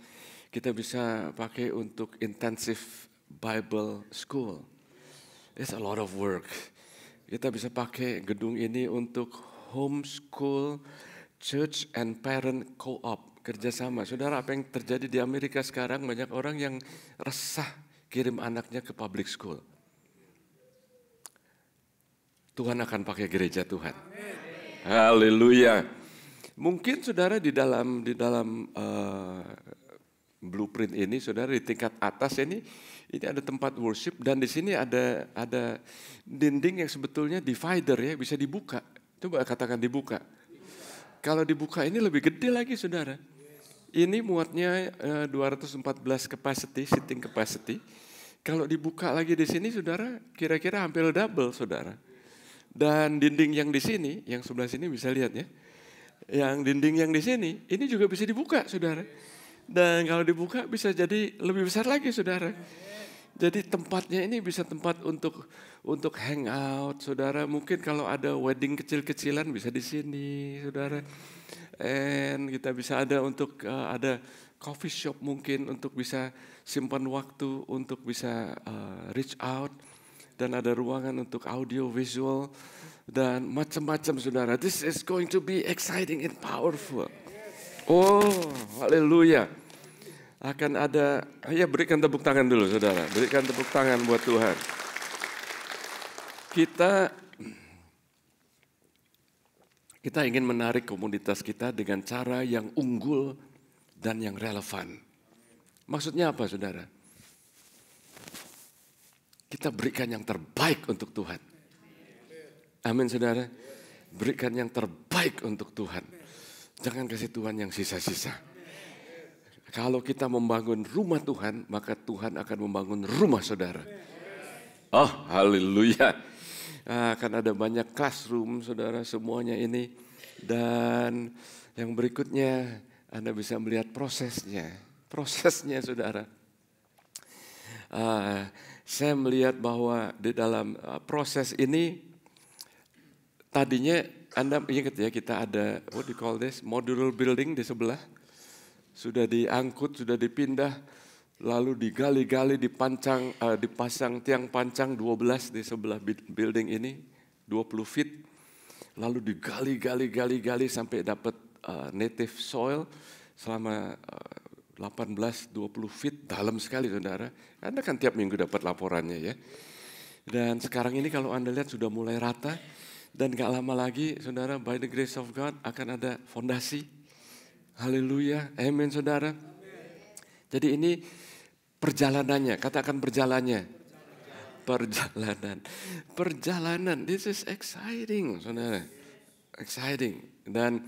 Kita bisa pakai untuk intensive Bible school. It's a lot of work. Kita bisa pakai gedung ini untuk homeschool, church and parent co-op. Kerjasama. Saudara, apa yang terjadi di Amerika sekarang, banyak orang yang resah kirim anaknya ke public school. Tuhan akan pakai gereja Tuhan. Haleluya. Mungkin saudara di dalam blueprint ini, saudara di tingkat atas ini ada tempat worship dan di sini ada dinding yang sebetulnya divider ya, bisa dibuka. Coba katakan dibuka. Kalau dibuka ini lebih gede lagi saudara. Ini muatnya 214 capacity, sitting capacity. Kalau dibuka lagi di sini saudara, kira-kira hampir double saudara. Dan dinding yang di sini, yang sebelah sini bisa lihat ya. Yang dinding yang di sini, ini juga bisa dibuka saudara. Dan kalau dibuka bisa jadi lebih besar lagi saudara. Jadi tempatnya ini bisa tempat untuk hangout saudara. Mungkin kalau ada wedding kecil-kecilan bisa di sini saudara. And kita bisa ada untuk ada coffee shop mungkin untuk bisa simpan waktu, untuk bisa reach out. Dan ada ruangan untuk audio visual dan macam-macam saudara. This is going to be exciting and powerful. Oh, haleluya. Akan ada, ya berikan tepuk tangan dulu saudara. Berikan tepuk tangan buat Tuhan. Kita ingin menarik komunitas kita dengan cara yang unggul dan yang relevan. Maksudnya apa saudara? Kita berikan yang terbaik untuk Tuhan. Amin saudara. Berikan yang terbaik untuk Tuhan. Jangan kasih Tuhan yang sisa-sisa. Kalau kita membangun rumah Tuhan, maka Tuhan akan membangun rumah saudara. Oh, haleluya. Akan ada banyak classroom saudara semuanya ini. Dan yang berikutnya Anda bisa melihat prosesnya. Prosesnya saudara. Saya melihat bahwa di dalam proses ini tadinya Anda ingat ya kita ada what do you call this modular building di sebelah. Sudah diangkut, sudah dipindah, lalu digali-gali, dipasang tiang pancang 12 di sebelah building ini, 20 feet. Lalu digali sampai dapat native soil selama 18-20 feet, dalam sekali saudara. Anda kan tiap minggu dapat laporannya ya. Dan sekarang ini kalau Anda lihat sudah mulai rata, dan gak lama lagi saudara, by the grace of God akan ada fondasi. Haleluya, amin saudara. Jadi ini perjalanannya, katakan perjalanannya. Perjalanan, this is exciting saudara. Exciting. Dan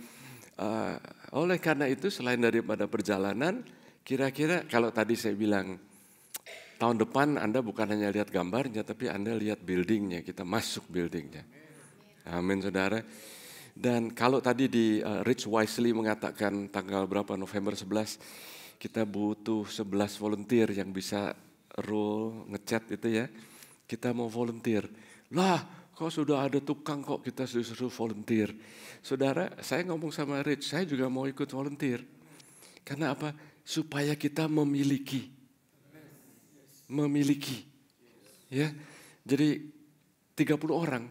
oleh karena itu selain daripada perjalanan, kira-kira kalau tadi saya bilang, tahun depan Anda bukan hanya lihat gambarnya, tapi Anda lihat buildingnya, kita masuk buildingnya. Amin saudara. Dan kalau tadi di Rich Wisely mengatakan tanggal berapa November 11 kita butuh 11 volunteer yang bisa roll ngecat itu ya. Kita mau volunteer. Lah kok sudah ada tukang kok kita suruh volunteer. Saudara saya ngomong sama Rich, saya juga mau ikut volunteer. Karena apa? Supaya kita memiliki. Ya. Jadi 30 orang.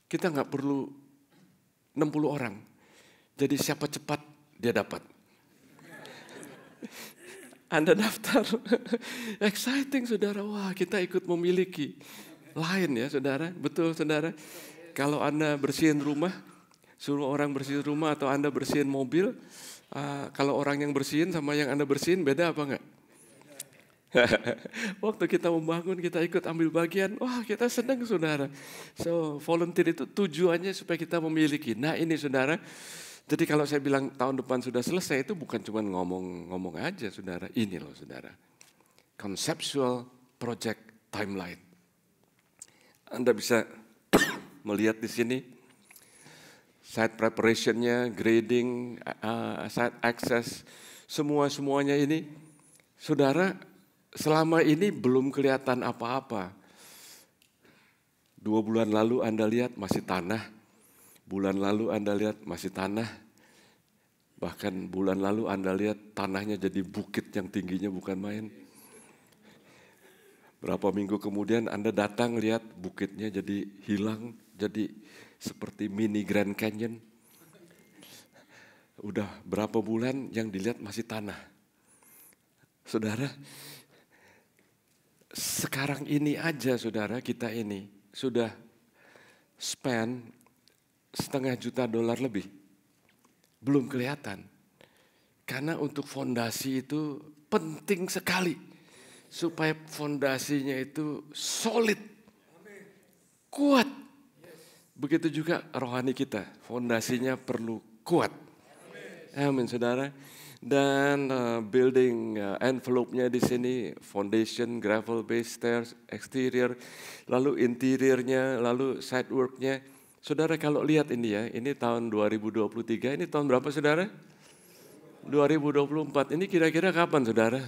Kita nggak perlu 60 orang. Jadi siapa cepat dia dapat. Anda daftar. Exciting saudara, wah kita ikut memiliki. Lain ya saudara, betul saudara. Kalau Anda bersihin rumah, suruh orang bersihin rumah atau Anda bersihin mobil, kalau orang yang bersihin sama yang Anda bersihin beda apa enggak? Waktu kita membangun, kita ikut ambil bagian, wah kita senang saudara. So volunteer itu tujuannya supaya kita memiliki. Nah ini saudara, jadi kalau saya bilang tahun depan sudah selesai itu bukan cuma ngomong-ngomong aja saudara. Ini loh saudara, conceptual project timeline. Anda bisa melihat di sini site preparationnya, grading, site access, semuanya ini, saudara, selama ini belum kelihatan apa-apa. 2 bulan lalu Anda lihat masih tanah, bulan lalu Anda lihat masih tanah, bahkan bulan lalu Anda lihat tanahnya jadi bukit yang tingginya bukan main. Berapa minggu kemudian Anda datang lihat bukitnya jadi hilang, jadi seperti mini Grand Canyon. Udah berapa bulan yang dilihat masih tanah. Saudara, sekarang ini aja saudara, kita ini sudah spend $500 juta lebih. Belum kelihatan. Karena untuk fondasi itu penting sekali. Supaya fondasinya itu solid, kuat. Begitu juga rohani kita, fondasinya perlu kuat. Amin saudara. Dan building envelope-nya di sini, foundation, gravel base, stairs, exterior, lalu interiornya, lalu side work-nya. Saudara kalau lihat ini ya, ini tahun 2023, ini tahun berapa saudara? 2024, ini kira-kira kapan saudara?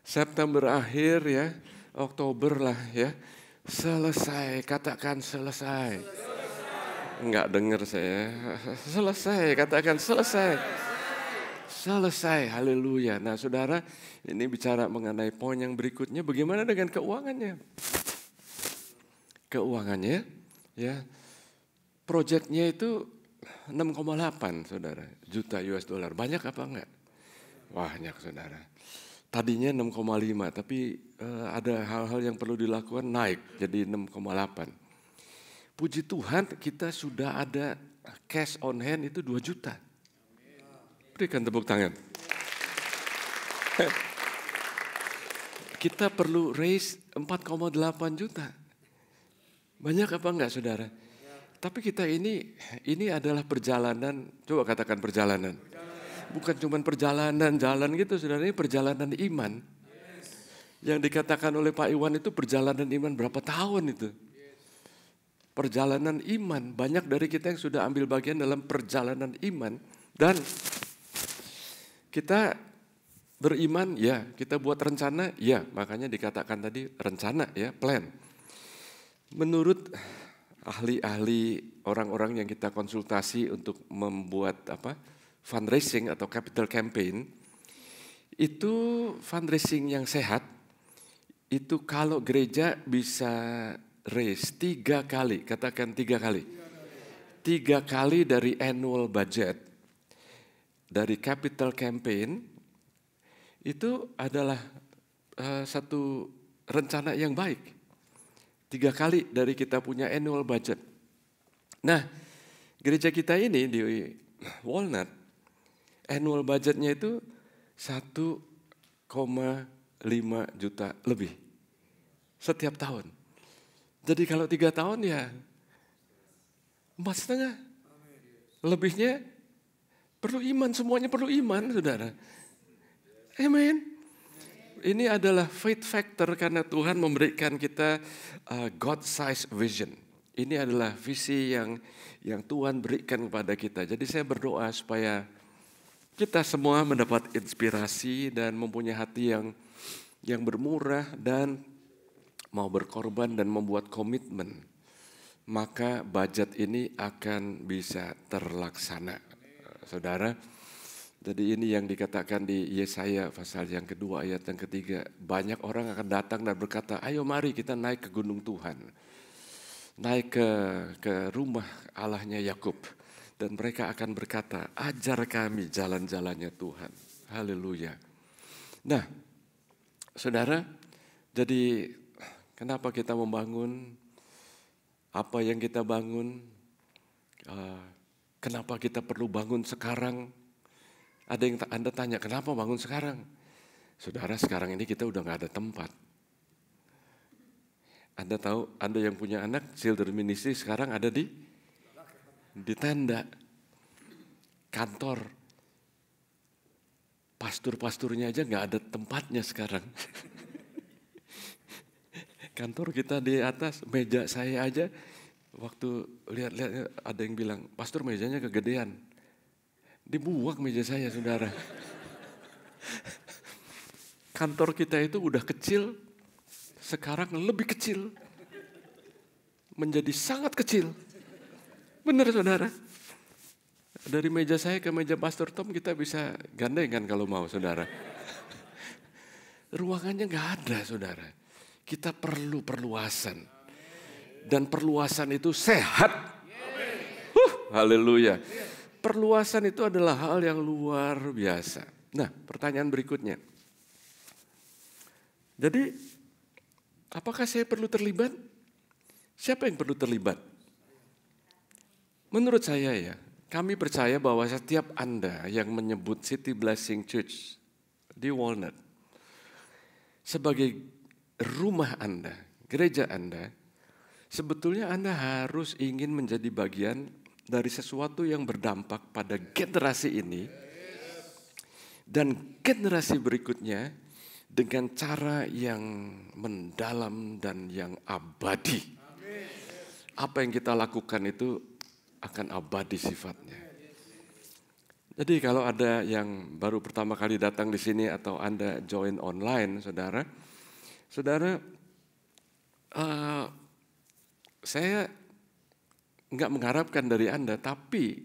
September akhir ya, Oktober lah ya. Selesai, katakan selesai. Enggak dengar saya. Selesai, katakan selesai. Selesai, haleluya. Nah saudara, ini bicara mengenai poin yang berikutnya. Bagaimana dengan keuangannya? Keuangannya ya, proyeknya itu 6,8 saudara, juta US dollar. Banyak apa enggak? Banyak saudara. Tadinya 6,5 tapi ada hal-hal yang perlu dilakukan naik jadi 6,8. Puji Tuhan kita sudah ada cash on hand itu 2 juta. Berikan tepuk tangan. Kita perlu raise 4,8 juta. Banyak apa enggak saudara? Tapi kita ini adalah perjalanan, coba katakan perjalanan. Bukan cuma perjalanan jalan gitu saudara, ini perjalanan iman. Yang dikatakan oleh Pak Iwan itu perjalanan iman berapa tahun itu. Perjalanan iman, banyak dari kita yang sudah ambil bagian dalam perjalanan iman. Dan kita beriman, ya kita buat rencana, ya makanya dikatakan tadi rencana ya, plan. Menurut ahli-ahli orang-orang yang kita konsultasi untuk membuat fundraising atau capital campaign, itu fundraising yang sehat, itu kalau gereja bisa raise 3 kali, katakan 3 kali. 3 kali dari annual budget, dari capital campaign, itu adalah satu rencana yang baik. 3 kali dari kita punya annual budget. Nah, gereja kita ini di Walnut, annual budgetnya itu 1,5 juta lebih setiap tahun. Jadi kalau 3 tahun ya 4,5. Lebihnya perlu iman, semuanya perlu iman saudara. Amen. Ini adalah faith factor karena Tuhan memberikan kita God-sized vision. Ini adalah visi yang Tuhan berikan kepada kita. Jadi saya berdoa supaya kita semua mendapat inspirasi dan mempunyai hati yang bermurah dan mau berkorban dan membuat komitmen. Maka budget ini akan bisa terlaksana. Saudara, jadi ini yang dikatakan di Yesaya pasal yang kedua ayat yang ketiga. Banyak orang akan datang dan berkata, ayo mari kita naik ke gunung Tuhan. Naik ke rumah Allahnya Yakub. Dan mereka akan berkata, ajar kami jalan-jalannya Tuhan. Haleluya. Nah, saudara, jadi kenapa kita membangun? Apa yang kita bangun? Kenapa kita perlu bangun sekarang? Ada yang Anda tanya, kenapa bangun sekarang? Saudara, sekarang ini kita udah gak ada tempat. Anda tahu, Anda yang punya anak, Children Ministry sekarang ada di tenda, kantor. Pastor-pasturnya aja gak ada tempatnya sekarang. Kantor kita di atas, meja saya aja, waktu lihat-lihat ada yang bilang, pastor mejanya kegedean. Dibuang meja saya, saudara. Kantor kita itu udah kecil, sekarang lebih kecil. Menjadi sangat kecil. Benar, saudara. Dari meja saya ke meja Pastor Tom kita bisa gandengan kalau mau, saudara. Ruangannya gak ada, saudara. Kita perlu perluasan. Dan perluasan itu sehat. Haleluya. Perluasan itu adalah hal yang luar biasa. Nah, pertanyaan berikutnya. Jadi, apakah saya perlu terlibat? Siapa yang perlu terlibat? Menurut saya ya, kami percaya bahwa setiap Anda yang menyebut City Blessing Church di Walnut sebagai rumah Anda, gereja Anda, sebetulnya Anda harus ingin menjadi bagian dari sesuatu yang berdampak pada generasi ini dan generasi berikutnya dengan cara yang mendalam dan yang abadi. Apa yang kita lakukan itu akan abadi sifatnya. Jadi kalau ada yang baru pertama kali datang di sini atau Anda join online, saudara, saya nggak mengharapkan dari Anda, tapi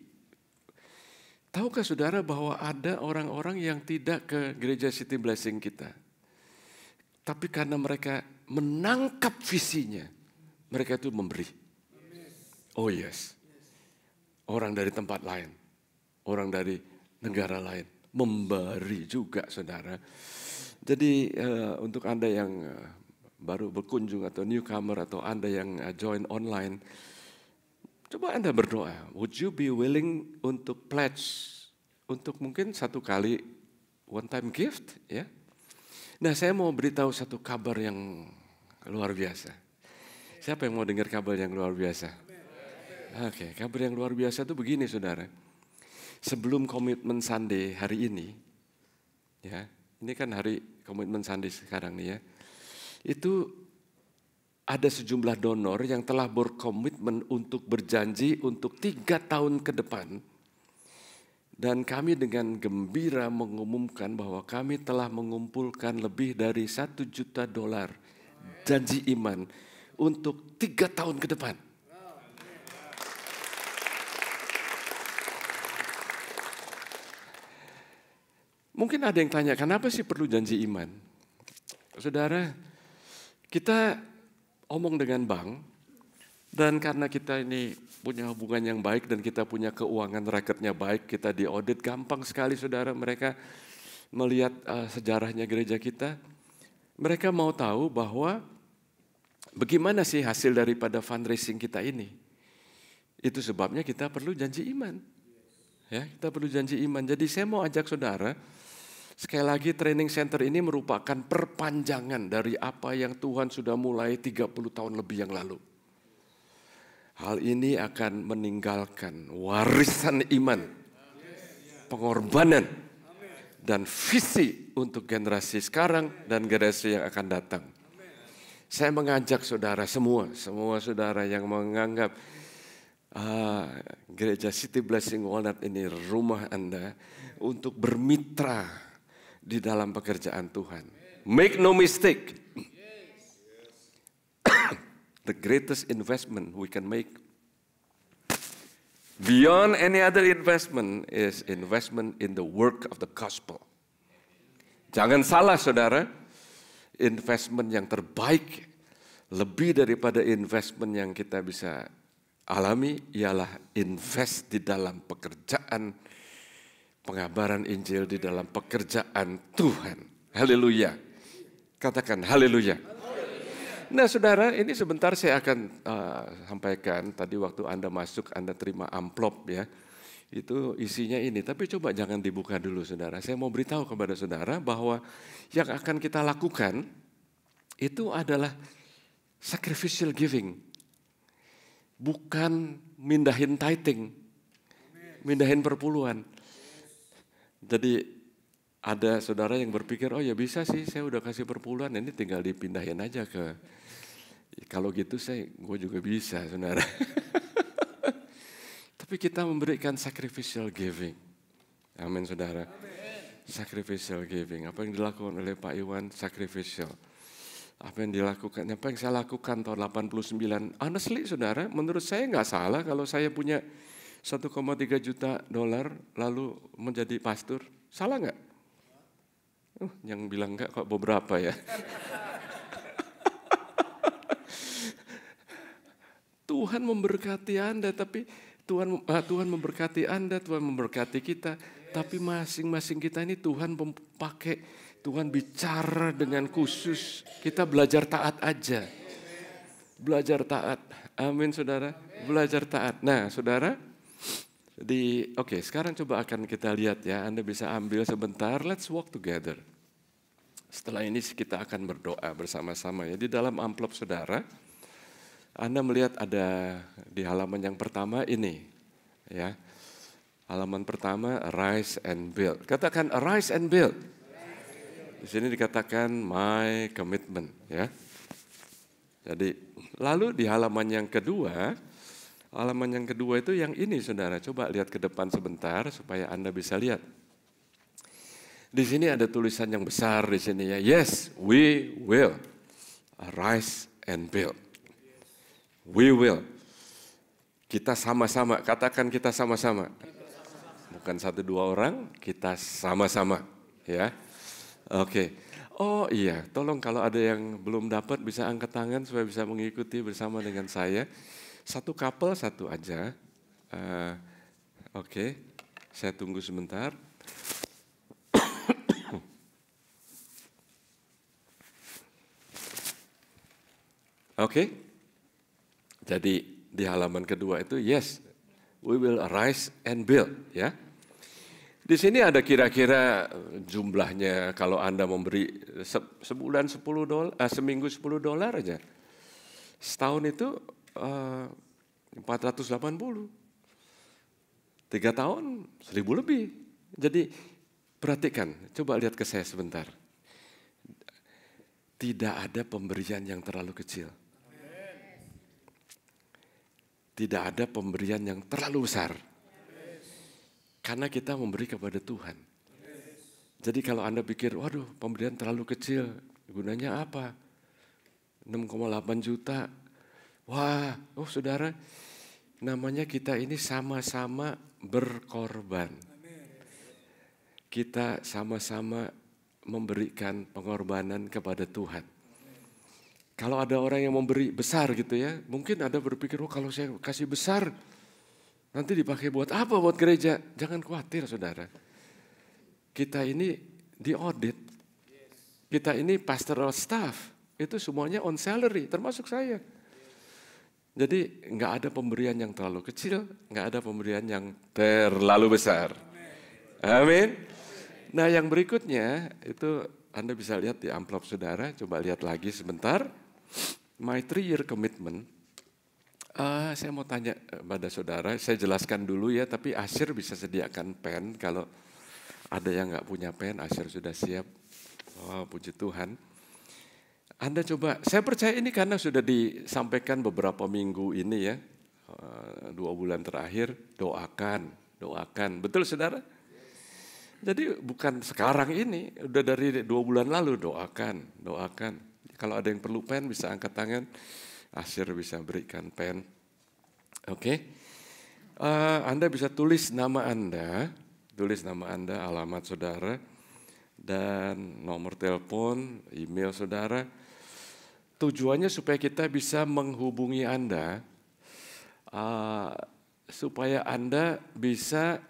tahukah saudara bahwa ada orang-orang yang tidak ke gereja City Blessing kita, tapi karena mereka menangkap visinya, mereka itu memberi. Oh yes. Orang dari tempat lain, orang dari negara lain, memberi juga, saudara. Jadi untuk Anda yang baru berkunjung atau newcomer atau Anda yang join online, coba Anda berdoa, would you be willing untuk pledge, untuk mungkin satu kali one time gift, ya? Nah, saya mau beritahu satu kabar yang luar biasa. Siapa yang mau dengar kabar yang luar biasa? Oke, kabar yang luar biasa itu begini, saudara. Sebelum Komitmen Sunday hari ini, ya, ini kan hari Komitmen Sunday sekarang nih ya, itu ada sejumlah donor yang telah berkomitmen untuk berjanji untuk 3 tahun ke depan. Dan kami dengan gembira mengumumkan bahwa kami telah mengumpulkan lebih dari $1 juta janji iman untuk 3 tahun ke depan. Mungkin ada yang tanya, kenapa sih perlu janji iman? Saudara, kita omong dengan bank, dan karena kita ini punya hubungan yang baik dan kita punya keuangan rekordnya baik, kita diaudit gampang sekali, saudara. Mereka melihat sejarahnya gereja kita, mereka mau tahu bahwa bagaimana sih hasil daripada fundraising kita ini. Itu sebabnya kita perlu janji iman. Ya, kita perlu janji iman. Jadi saya mau ajak saudara, sekali lagi training center ini merupakan perpanjangan dari apa yang Tuhan sudah mulai 30 tahun lebih yang lalu. Hal ini akan meninggalkan warisan iman, pengorbanan, dan visi untuk generasi sekarang dan generasi yang akan datang. Saya mengajak saudara semua saudara yang menganggap gereja City Blessing Walnut ini rumah Anda, untuk bermitra di dalam pekerjaan Tuhan. Make no mistake, the greatest investment we can make beyond any other investment is investment in the work of the gospel. Jangan salah, saudara, investment yang terbaik, lebih daripada investment yang kita bisa alami, ialah invest di dalam pekerjaan pengabaran Injil di dalam pekerjaan Tuhan. Haleluya. Katakan haleluya. Nah saudara, ini sebentar saya akan sampaikan. Tadi waktu Anda masuk, Anda terima amplop ya. Itu isinya ini, tapi coba jangan dibuka dulu saudara. Saya mau beritahu kepada saudara bahwa yang akan kita lakukan itu adalah sacrificial giving. Bukan mindahin tithing, mindahin perpuluhan. Jadi ada saudara yang berpikir, oh ya bisa sih saya udah kasih perpuluhan, ini tinggal dipindahin aja ke, kalau gitu gue juga bisa saudara. Tapi kita memberikan sacrificial giving. Amin saudara. Sacrificial giving. Apa yang dilakukan oleh Pak Iwan? Sacrificial. Apa yang dilakukan? Apa yang saya lakukan tahun 89? Honestly saudara, menurut saya nggak salah kalau saya punya 1,3 juta dolar lalu menjadi pastor. Salah nggak? Yang bilang nggak kok beberapa ya. Tuhan memberkati Anda, tapi Tuhan memberkati Anda, Tuhan memberkati kita, tapi masing-masing kita ini Tuhan pakai, Tuhan bicara dengan khusus. Kita belajar taat aja. Belajar taat. Amin saudara. Belajar taat. Nah saudara, oke, sekarang coba akan kita lihat ya. Anda bisa ambil sebentar, let's walk together. Setelah ini kita akan berdoa bersama-sama ya. Di dalam amplop saudara, Anda melihat ada di halaman yang pertama ini ya. Halaman pertama, arise and build. Katakan arise and build. Di sini dikatakan my commitment ya. Jadi lalu di halaman yang kedua itu yang ini saudara. Coba lihat ke depan sebentar supaya Anda bisa lihat. Di sini ada tulisan yang besar di sini ya. Yes, we will arise and build. We will. Kita sama-sama, katakan kita sama-sama. Bukan 1-2 orang, kita sama-sama ya. Oke. Oh iya, tolong kalau ada yang belum dapat bisa angkat tangan supaya bisa mengikuti bersama dengan saya. Satu couple, satu aja. Oke, saya tunggu sebentar. Oke, jadi di halaman kedua itu yes, we will arise and build ya. Di sini ada kira-kira jumlahnya kalau Anda memberi sebulan $10, seminggu $10 aja. Setahun itu 480. 3 tahun 1.000 lebih. Jadi perhatikan, coba lihat ke saya sebentar. Tidak ada pemberian yang terlalu kecil. Tidak ada pemberian yang terlalu besar. Karena kita memberi kepada Tuhan. Jadi kalau Anda pikir, waduh pemberian terlalu kecil, gunanya apa? 6,8 juta. Wah, saudara, namanya kita ini sama-sama berkorban. Kita sama-sama memberikan pengorbanan kepada Tuhan. Kalau ada orang yang memberi besar gitu ya, mungkin Anda berpikir, kalau saya kasih besar, nanti dipakai buat apa? Buat gereja? Jangan khawatir saudara. Kita ini diaudit. Kita ini pastoral staff. Itu semuanya on salary, termasuk saya. Jadi nggak ada pemberian yang terlalu kecil, nggak ada pemberian yang terlalu besar. Amin. Nah yang berikutnya itu Anda bisa lihat di amplop saudara. Coba lihat lagi sebentar. My 3-year commitment. Saya mau tanya pada saudara, saya jelaskan dulu ya, tapi Asyir bisa sediakan pen. Kalau ada yang nggak punya pen, Asyir sudah siap. Oh, puji Tuhan. Anda coba, saya percaya ini karena sudah disampaikan beberapa minggu ini ya, 2 bulan terakhir, doakan. Betul saudara? Jadi bukan sekarang ini, udah dari 2 bulan lalu doakan. Kalau ada yang perlu pen bisa angkat tangan. Asyir bisa berikan pen. Oke. Anda bisa tulis nama Anda, alamat saudara, dan nomor telepon, email saudara. Tujuannya supaya kita bisa menghubungi Anda, supaya Anda bisa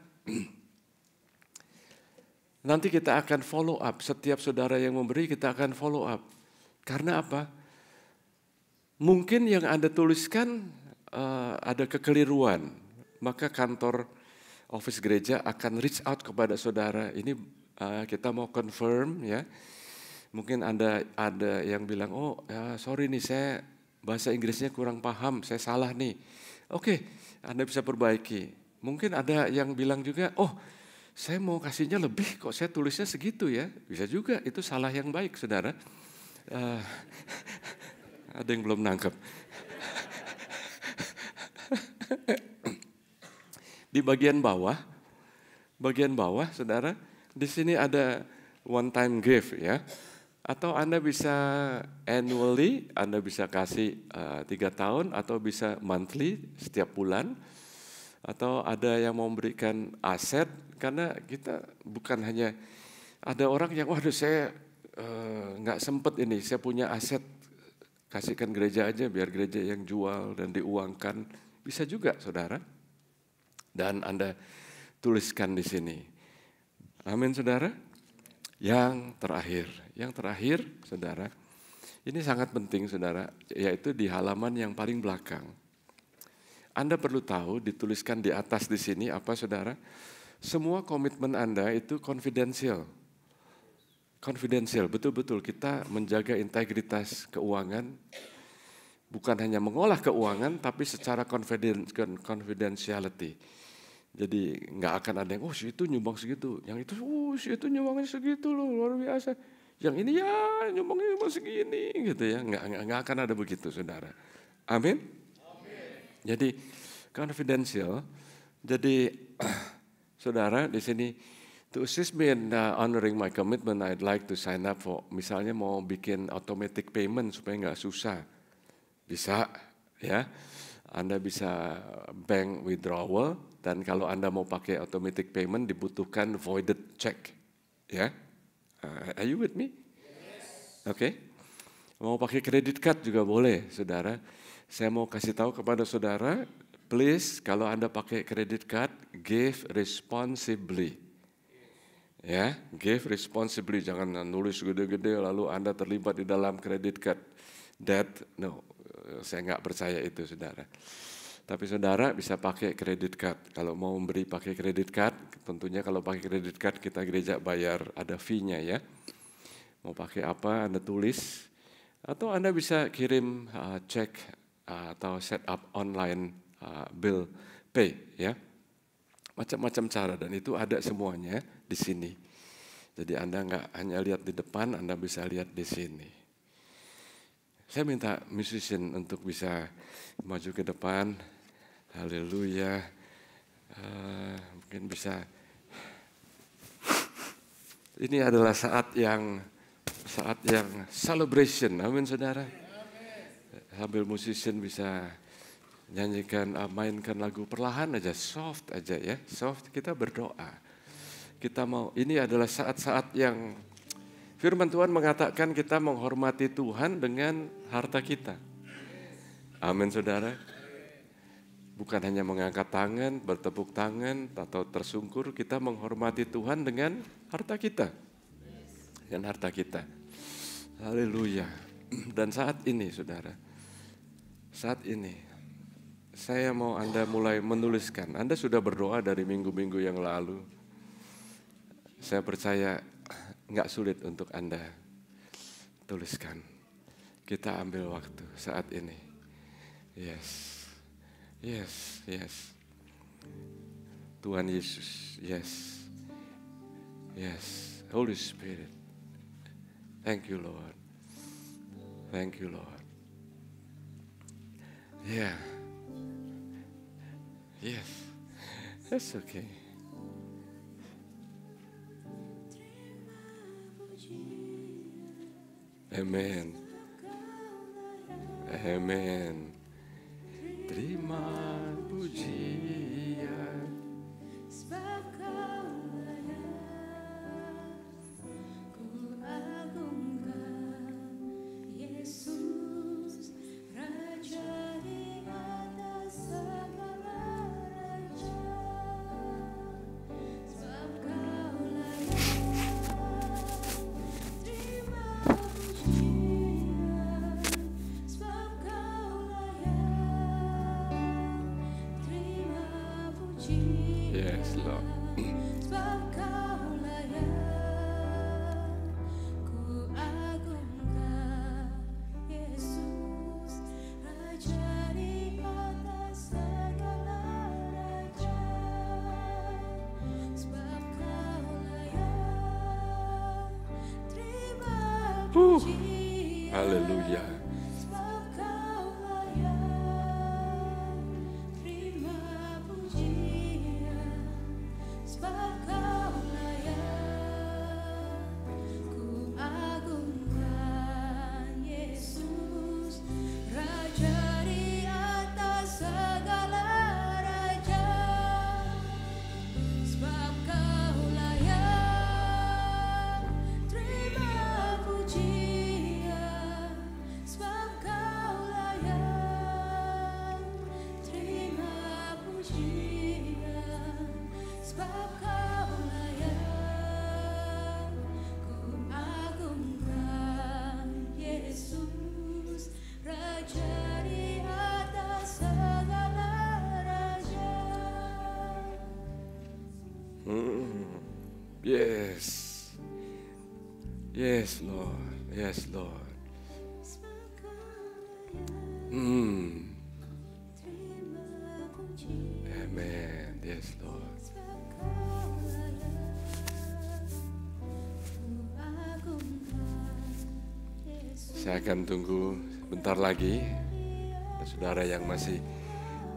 Nanti kita akan follow up. Setiap saudara yang memberi kita akan follow up. Karena apa? Mungkin yang Anda tuliskan ada kekeliruan. Maka kantor office gereja akan reach out kepada saudara. Ini kita mau confirm ya. Mungkin ada yang bilang, oh ya, sorry nih saya bahasa Inggrisnya kurang paham, saya salah nih. Oke, Anda bisa perbaiki. Mungkin ada yang bilang juga, oh saya mau kasihnya lebih kok saya tulisnya segitu ya. Bisa juga, itu salah yang baik saudara. Ada yang belum nangkep. Di bagian bawah saudara, di sini ada one time gift ya. Atau Anda bisa annually, Anda bisa kasih 3 tahun atau bisa monthly setiap bulan. Atau ada yang mau memberikan aset, karena kita bukan hanya, ada orang yang waduh saya nggak sempet ini, saya punya aset, kasihkan gereja aja biar gereja yang jual dan diuangkan. Bisa juga saudara. Dan Anda tuliskan di sini. Amin saudara. Yang terakhir saudara, ini sangat penting saudara, yaitu di halaman yang paling belakang. Anda perlu tahu, dituliskan di atas di sini apa saudara? Semua komitmen Anda itu confidential. Confidential, betul-betul kita menjaga integritas keuangan. Bukan hanya mengolah keuangan, tapi secara confidentiality. Jadi nggak akan ada yang, oh si itu nyumbang segitu, yang itu, oh si itu nyumbangnya segitu loh, luar biasa. Yang ini ya nyumbangnya segini, gitu ya. Nggak akan ada begitu, saudara. Amin. Jadi confidential. Jadi saudara di sini, to assist me in honoring my commitment, I'd like to sign up for, misalnya mau bikin automatic payment supaya nggak susah, bisa ya. Anda bisa bank withdrawal, dan kalau Anda mau pakai automatic payment dibutuhkan voided check, ya. Are you with me? Yes. Oke. Mau pakai credit card juga boleh, saudara. Saya mau kasih tahu kepada saudara, please kalau Anda pakai credit card, give responsibly. Ya, give responsibly, jangan nulis gede-gede lalu Anda terlibat di dalam credit card debt. No, saya nggak percaya itu, saudara. Tapi saudara bisa pakai credit card. Kalau mau memberi pakai credit card, tentunya kalau pakai credit card kita gereja bayar, ada fee-nya ya. Mau pakai apa Anda tulis, atau Anda bisa kirim cek atau set up online bill pay ya. Macam-macam cara, dan itu ada semuanya di sini. Jadi Anda nggak hanya lihat di depan, Anda bisa lihat di sini. Saya minta musician untuk bisa maju ke depan. Haleluya. Mungkin bisa. Ini adalah saat yang celebration. Amin saudara. Sambil musician bisa nyanyikan, mainkan lagu perlahan aja, soft aja ya. Soft, kita berdoa. Kita mau, ini adalah saat-saat yang firman Tuhan mengatakan kita menghormati Tuhan dengan harta kita. Amin saudara. Bukan hanya mengangkat tangan, bertepuk tangan, atau tersungkur, kita menghormati Tuhan dengan harta kita. Dengan harta kita. Haleluya. Dan saat ini saudara, saat ini, saya mau Anda mulai menuliskan. Anda sudah berdoa dari minggu-minggu yang lalu. Saya percaya nggak sulit untuk Anda tuliskan. Kita ambil waktu saat ini. Yes. Yes, yes. Tuhan Yesus, yes. Yes, Holy Spirit. Thank you, Lord. Thank you, Lord. Yeah. Yes. That's okay. Amen. Amen. Terima pujian, sebab Kau layak, ku agungkan Yesus, Raja di atas segala raja, sebab Kau layak. Lord. Haleluya. Yes. Yes, Lord. Yes, Lord. Amen. Yes, Lord. Saya akan tunggu bentar lagi. Ada saudara yang masih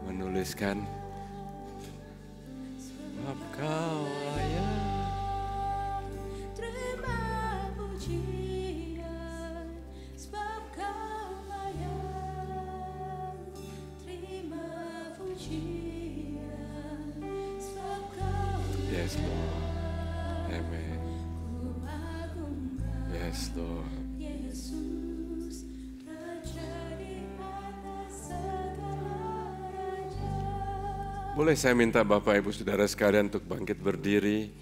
menuliskan. Sebab Kau layak. Yes, Lord. Amen. Yes, Lord. Boleh saya minta Bapak Ibu Saudara sekalian untuk bangkit berdiri.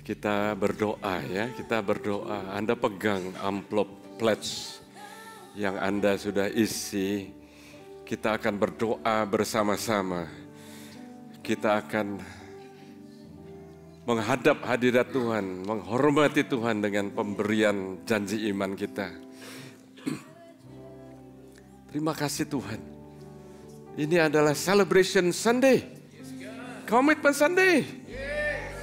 Kita berdoa ya, kita berdoa. Anda pegang amplop pledge yang Anda sudah isi. Kita akan berdoa bersama-sama. Kita akan menghadap hadirat Tuhan, menghormati Tuhan dengan pemberian janji iman kita. Terima kasih Tuhan. Ini adalah Celebration Sunday, Komitmen Sunday.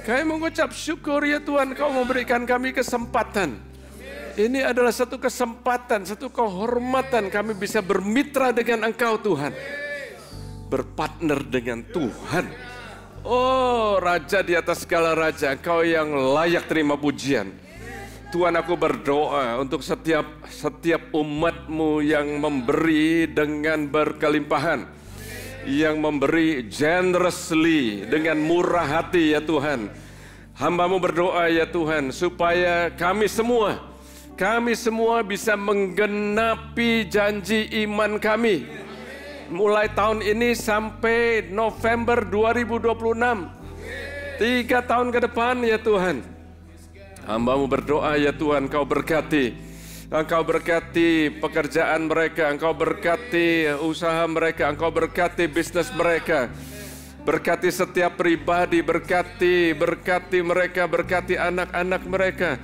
Kami mengucap syukur ya Tuhan, Kau memberikan kami kesempatan. Ini adalah satu kesempatan, satu kehormatan kami bisa bermitra dengan Engkau Tuhan. Berpartner dengan Tuhan. Oh Raja di atas segala Raja, Engkau yang layak terima pujian. Tuhan, aku berdoa untuk setiap umat-Mu yang memberi dengan berkelimpahan, yang memberi generously dengan murah hati ya Tuhan. Hamba-Mu berdoa ya Tuhan supaya kami semua bisa menggenapi janji iman kami. Mulai tahun ini sampai November 2026. 3 tahun ke depan ya Tuhan. Hamba-Mu berdoa ya Tuhan, Engkau berkati. Engkau berkati pekerjaan mereka, Engkau berkati usaha mereka, Engkau berkati bisnis mereka. Berkati setiap pribadi, berkati mereka, berkati anak-anak mereka.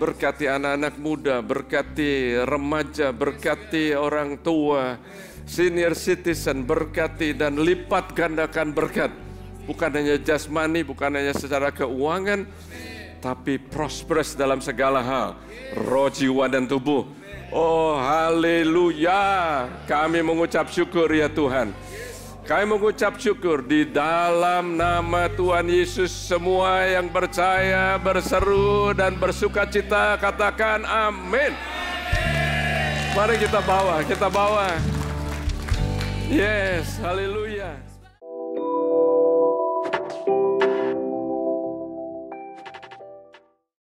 Berkati anak-anak muda, berkati remaja, berkati orang tua, senior citizen, berkati dan lipat gandakan berkat. Bukan hanya jasmani, bukan hanya secara keuangan, tapi prosperous dalam segala hal, roh, jiwa, dan tubuh. Oh haleluya, kami mengucap syukur ya Tuhan. Kami mengucap syukur di dalam nama Tuhan Yesus. Semua yang percaya berseru dan bersuka cita katakan amin. Mari kita bawa. Yes, haleluya.